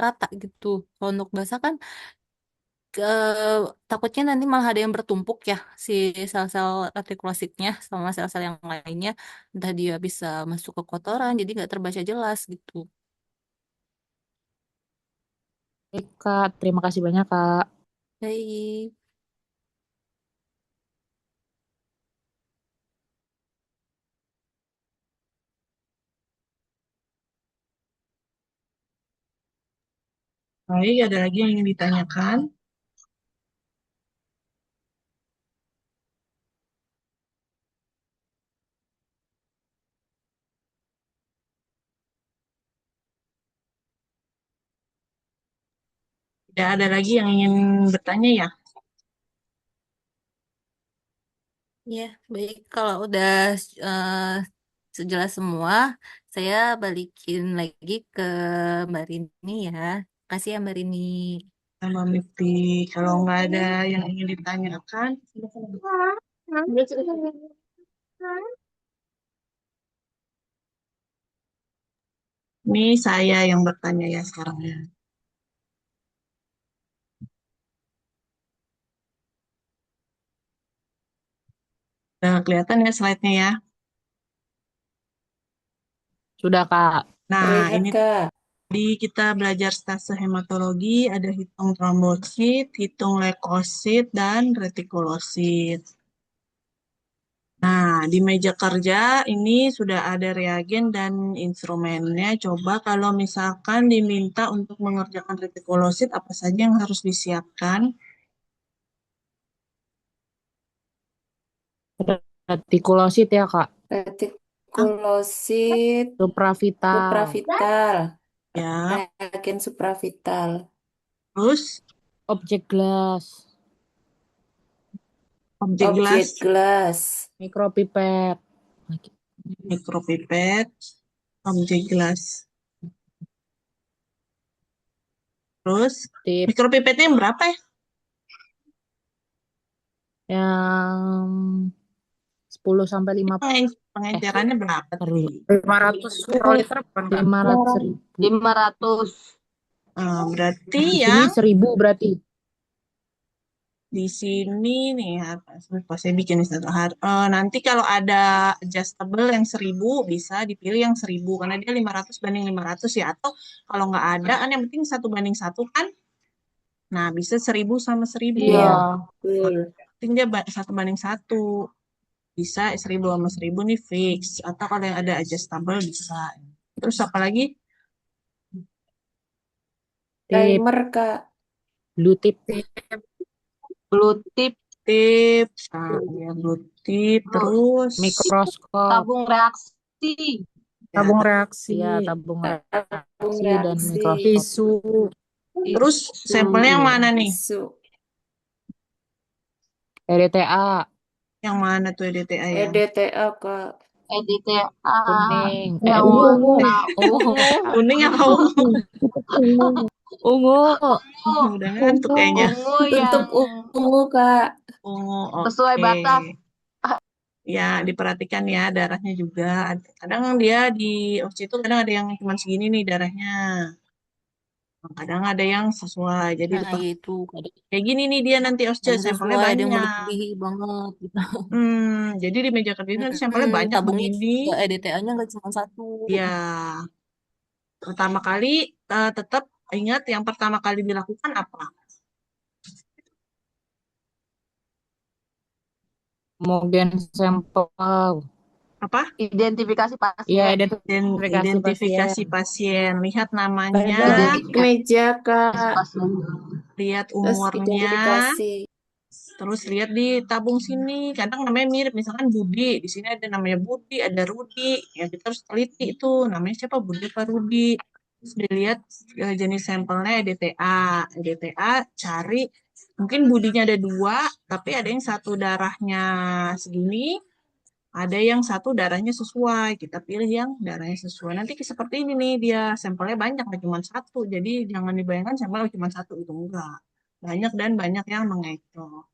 rata gitu. Kalau untuk basah kan takutnya nanti malah ada yang bertumpuk ya si sel-sel retikulositnya sama sel-sel yang lainnya, entah dia bisa masuk ke kotoran jadi nggak terbaca jelas gitu. Baik Kak, terima kasih banyak Kak. Baik. Baik, ada lagi yang ingin ditanyakan? Tidak ada lagi yang ingin bertanya ya? Ya, baik. Kalau udah eh, sejelas semua, saya balikin lagi ke Mbak Rini ya. Kasih ya Mbak Rini. Mbak Mifti, kalau nggak ada yang ingin ditanyakan, silakan. Ini saya yang bertanya ya sekarang ya. Udah kelihatan ya slide-nya ya. Sudah Kak. Nah, Terlihat ini Kak. Di kita belajar stase hematologi, ada hitung trombosit, hitung leukosit, dan retikulosit. Nah, di meja kerja ini sudah ada reagen dan instrumennya. Coba kalau misalkan diminta untuk mengerjakan retikulosit, apa saja yang harus disiapkan? Retikulosit ya, Kak. Retikulosit, Supravital. supravital, Ya, reagen supravital. terus Objek gelas. objek Objek gelas, gelas, Mikropipet. mikropipet, objek gelas. Terus Tip mikropipetnya yang berapa ya? yang 10 sampai 5 Pengencerannya berapa tadi? 500 mikroliter bukan, Kak? 500.000. 500. Berarti Di ya sini 1000 berarti. di sini nih, pas saya bikin ini satu hari. Nanti kalau ada adjustable yang 1000 bisa dipilih yang 1000 karena dia 500 banding 500 ya. Atau kalau nggak ada kan yang penting 1:1 kan. Nah bisa 1000 sama 1000. Iya. Penting dia 1:1. Bisa 1000 sama 1000 nih fix. Atau kalau yang ada adjustable bisa. Terus apa lagi? Timer, Kak. Blue tip. Blue tip. Nah, ya blue tip. Terus Mikroskop. Tabung reaksi. Tabung reaksi. Ya, tabung reaksi dan mikroskop. Tisu. Terus sampelnya yang mana nih? EDTA. Yang mana tuh EDTA ya? EDTA, Kak. EDTA. Kuning. Yang Ungu. Kuning apa ungu? Ungu. Udah ngantuk kayaknya. Ungu yang Tutup ungu, Kak. Ungu, sesuai oke. batas. Ya, diperhatikan ya darahnya juga. Kadang dia di OSCE itu kadang ada yang cuma segini nih darahnya. Kadang ada yang sesuai. Jadi Nah, itu kadang kayak gini nih dia nanti OSCE sampelnya sesuai, ada yang banyak. melebihi banget gitu. Jadi di meja kerja nanti sampelnya banyak Tabungnya begini. juga EDTA-nya nggak cuma satu. Ya, pertama kali tetap ingat yang pertama kali dilakukan apa? Homogen sampel. Apa? Identifikasi pasien. Iya, Identifikasi pasien. Lihat namanya. Pada meja, Kak. Lihat Terus umurnya. identifikasi. Terus lihat di tabung sini. Kadang namanya mirip. Misalkan Budi. Di sini ada namanya Budi, ada Rudi. Ya kita harus teliti itu. Namanya siapa? Budi apa Rudi? Terus dilihat jenis sampelnya EDTA. EDTA cari. Mungkin Budinya ada 2. Tapi ada yang satu darahnya segini. Ada yang satu darahnya sesuai. Kita pilih yang darahnya sesuai. Nanti seperti ini nih dia. Sampelnya banyak. Cuma 1. Jadi jangan dibayangkan sampel cuma 1. Itu enggak. Banyak dan banyak yang mengecoh.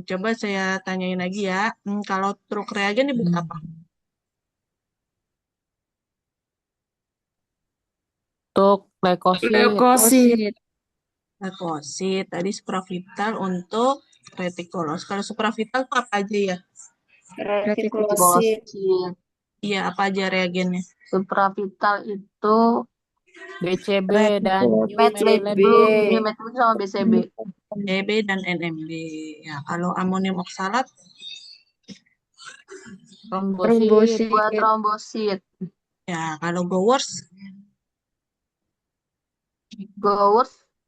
Coba saya tanyain lagi ya. Kalau truk reagen dibuat apa? Untuk leukosit. Leukosit. Tadi supravital untuk retikulos. Kalau supravital itu apa aja ya? Retikulosit. Iya, apa aja reagennya? Supravital itu BCB dan BCB sama BCB. BCB dan NMB. Ya, kalau amonium oksalat trombosit. Buat trombosit. Ya, kalau Gowers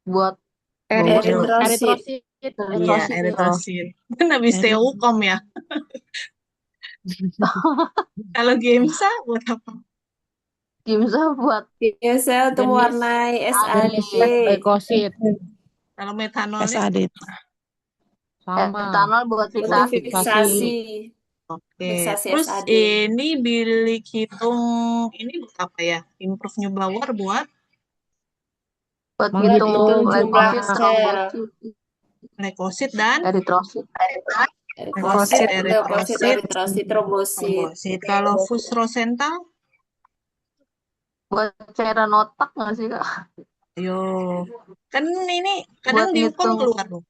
buat Eritrosit. Iya, eritrosit. Kan habis Teukom ya. Kalau Gemsa buat apa? Gimsa buat biasa untuk mewarnai SAD. Leukosit. Kalau metanol SAD. Sama. Metanol buat fiksasi. Oke. Fiksasi Terus SAD. ini bilik hitung ini buat apa ya? Improve Neubauer buat menghitung jumlah sel. leukosit dan eritrosit. Eritrosit, trombosit. Kalau fus rosental buat cairan otak nggak sih, Kak? Ayo, kan ini kadang dihukum keluar loh.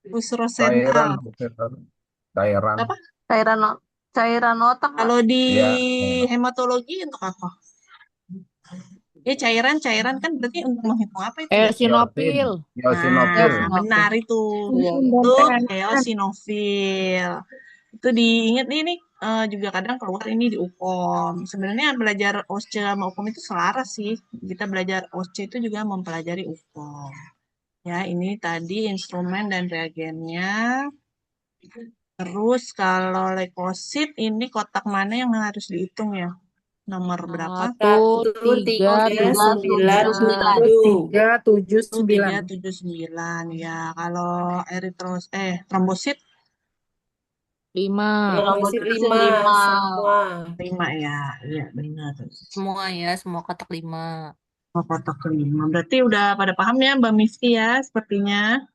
Fus rosental. Cairan. Apa? Cairan Cairan otak, Pak. Kalau di Iya. hematologi untuk apa? Cairan kan berarti untuk menghitung apa itu ya? Eosinofil. Eosinofil. Nah, benar itu. Iya, iya. Itu Dan eosinofil. Itu diingat ini juga kadang keluar ini di UKOM. Sebenarnya belajar OSCE sama UKOM itu selaras sih. Kita belajar OSCE itu juga mempelajari UKOM. Ya, ini tadi instrumen dan reagennya. Terus kalau leukosit ini kotak mana yang harus dihitung ya? Nomor berapa? 1379. 379 ya. Kalau trombosit 5. Trombosit Trombosit 5 5. semua. 5 ya. Iya benar. Semua ya, semua kotak 5. Oh, kotak 5. Berarti udah pada paham ya Mbak Miski ya sepertinya.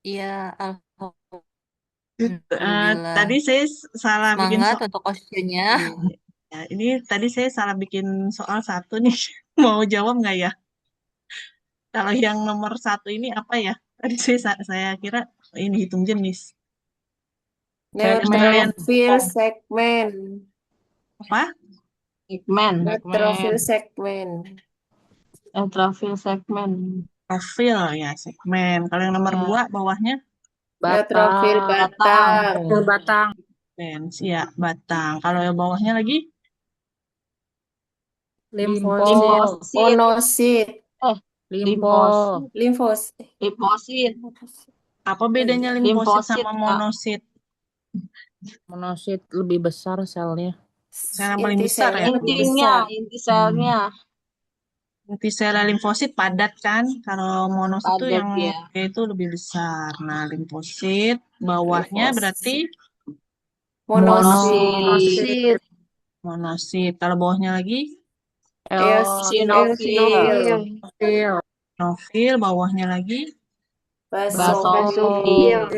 Iya, Tadi alhamdulillah. saya salah bikin Semangat soal. untuk questionnya. Ya, ini tadi saya salah bikin soal satu nih. Mau jawab nggak ya? Kalau yang nomor 1 ini apa ya? Tadi saya kira ini hitung jenis. Penilaian Neutrofil segmen. apa? Segmen. Neutrofil segmen. Neutrofil segmen. Profil ya segmen. Kalau yang nomor Ya. 2 bawahnya Neutrofil batang. Batang. ya batang. Kalau yang bawahnya lagi Limfosil. Monosit. Limfo. Limfosit. apa bedanya limfosit Limfosit, sama Kak. monosit? Monosit lebih besar selnya. Sel yang paling besar ya? Inti selnya. Inti sel limfosit padat kan? Kalau monosit itu Padat, yang ya. itu lebih besar. Nah, limfosit bawahnya berarti Monosit. monosit. Kalau bawahnya lagi Eosinofil. eosinofil, bawahnya lagi Basofil.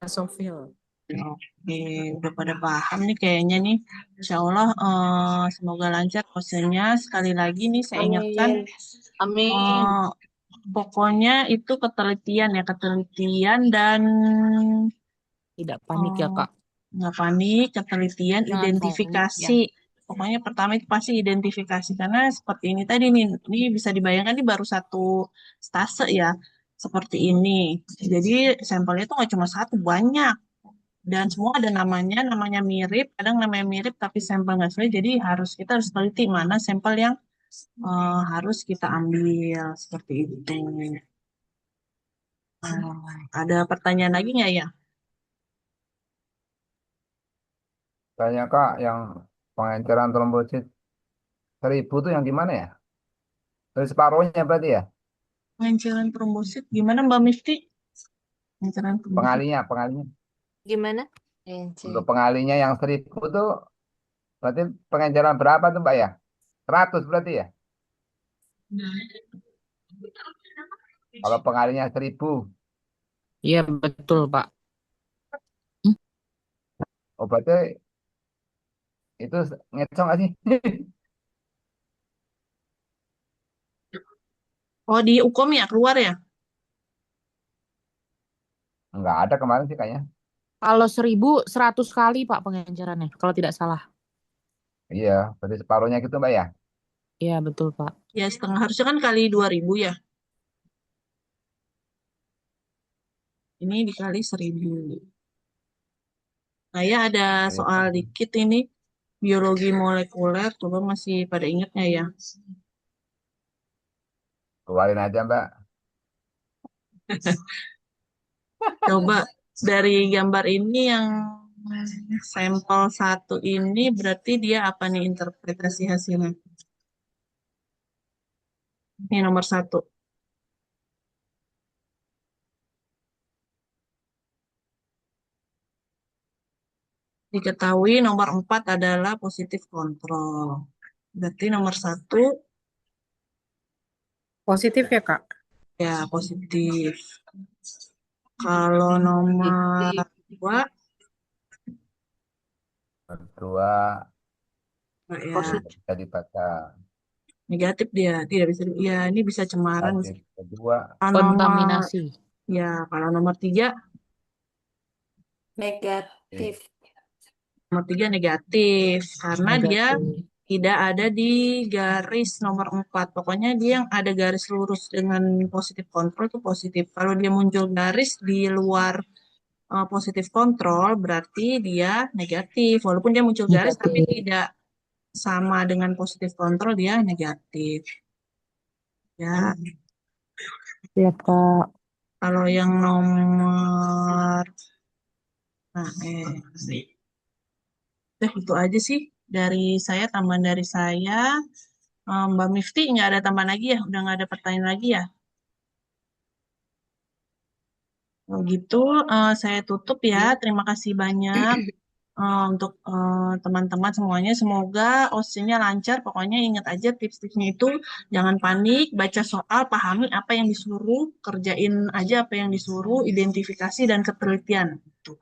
Basofil. Oke, udah pada paham nih kayaknya nih. Insya Allah semoga lancar kosennya. Sekali lagi nih saya ingatkan, Amin. pokoknya itu ketelitian dan Tidak panik ya, Kak. nggak panik, ketelitian, Jangan identifikasi. Pokoknya pertama itu pasti identifikasi karena seperti ini tadi nih, ini bisa dibayangkan ini baru satu stase ya, seperti ini. Jadi sampelnya itu nggak cuma satu, banyak. Dan semua ada namanya mirip, kadang namanya mirip tapi sampel nggak sesuai, jadi kita harus teliti mana sampel yang harus kita ambil, seperti itu. Ada pertanyaan lagi nggak ya? Tanya Kak, yang pengenceran trombosit 1000 tuh yang gimana ya? Dari separuhnya berarti ya? Pengenceran trombosit gimana Mbak Mifti? Pengenceran trombosit. Pengalinya. Gimana? Untuk pengalinya yang 1000 tuh berarti pengenceran berapa tuh Mbak ya? 100 berarti ya? Kalau pengalinya 1000. Iya, betul, Pak. Oh, berarti itu ngecong nggak sih? Oh, di UKOM ya keluar ya? Nggak ada kemarin sih kayaknya. Kalau 1100 kali, Pak, pengencerannya, kalau tidak salah. Iya, berarti separuhnya gitu Mbak ya? Iya, betul, Pak. Ya setengah, harusnya kan kali 2000 ya. Ini dikali 1000. Saya ada soal dikit ini. Biologi molekuler, coba masih pada ingatnya ya? Keluarin aja Mbak. Coba dari gambar ini yang sampel 1 ini berarti dia apa nih interpretasi hasilnya? Ini nomor 1. Diketahui nomor 4 adalah positif kontrol. Berarti nomor 1 Positif ya, Kak? ya positif. Kalau nomor 2 ya bisa dibaca. Negatif dia, tidak bisa. Ya, ini bisa cemaran. Kedua Kalau kontaminasi. Ya, kalau nomor 3 Negatif. Nomor 3 negatif karena dia Negatif. tidak ada di garis nomor 4. Pokoknya dia yang ada garis lurus dengan positif kontrol itu positif. Kalau dia muncul garis di luar positif kontrol berarti dia negatif. Walaupun dia muncul garis tapi Negatif. tidak sama dengan positif kontrol dia negatif. Ya, Ya, Kak. kalau yang nomor itu aja sih dari saya, tambahan dari saya. Mbak Mifti nggak ada tambahan lagi ya? Udah nggak ada pertanyaan lagi ya? Kalau gitu saya tutup ya. Terima kasih banyak untuk teman-teman semuanya. Semoga OSCE-nya lancar. Pokoknya ingat aja tips-tipsnya itu. Jangan panik, baca soal, pahami apa yang disuruh, kerjain aja apa yang disuruh, identifikasi dan ketelitian. Itu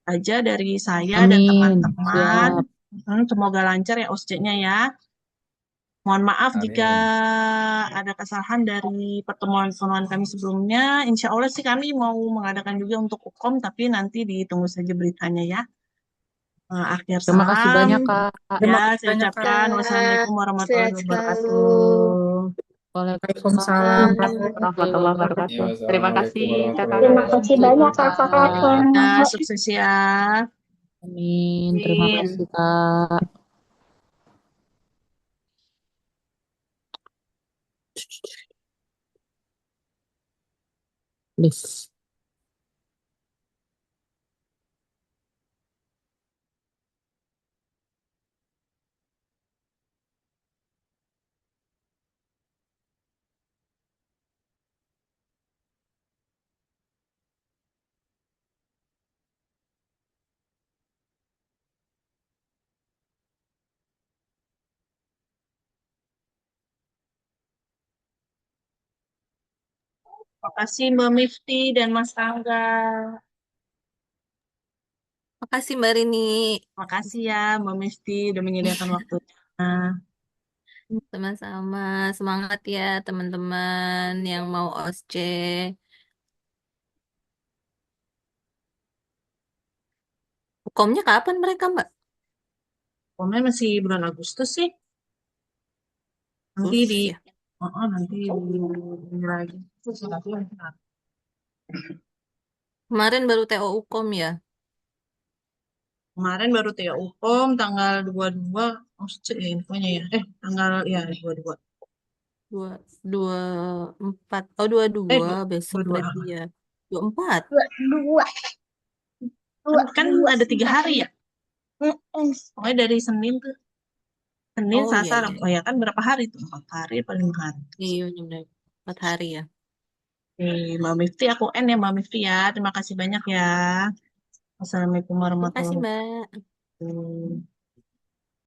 aja dari saya dan Amin. teman-teman. Siap. Semoga lancar ya OSCE-nya ya. Mohon maaf jika Amin. ada kesalahan dari pertemuan-pertemuan kami sebelumnya. Insya Allah sih kami mau mengadakan juga untuk UKOM, tapi nanti ditunggu saja beritanya ya. Akhir Terima kasih salam. banyak, Kak. Ya, saya ucapkan wassalamualaikum warahmatullahi Sehat selalu. wabarakatuh. Waalaikumsalam warahmatullahi wabarakatuh. Terima kasih, Kakak. Terima kasih banyak kakak-kakak. Ya, sukses ya. Amin. Terima Amin. kasih, Kak. Please. Terima kasih Mbak Mifti dan Mas Angga. Makasih Mbak Rini. Makasih ya Mbak Mifti udah menyediakan waktunya. Sama-sama. Semangat ya teman-teman yang mau OSCE. Hukumnya kapan mereka, Mbak? Hukumnya masih bulan Agustus sih. Nanti Khusus di ya. nanti di lagi. Kemarin baru TO Hukum ya. Kemarin baru TO Hukum tanggal 22 infonya ya. Tanggal ya 22. 24. Oh, 22 besok 22. berarti ya. 24. 22. Kan ada 3 hari ya. Pokoknya dari Senin ke Senin, Oh Selasa, iya, Rabu. iya. Oh ya kan berapa hari tuh? 4 hari apa 5 hari? Iya, benar. 4 hari ya. Mbak Mifti, aku N ya Mbak Mifti ya. Terima kasih banyak ya. Wassalamualaikum Terima kasih, warahmatullahi Mbak. wabarakatuh.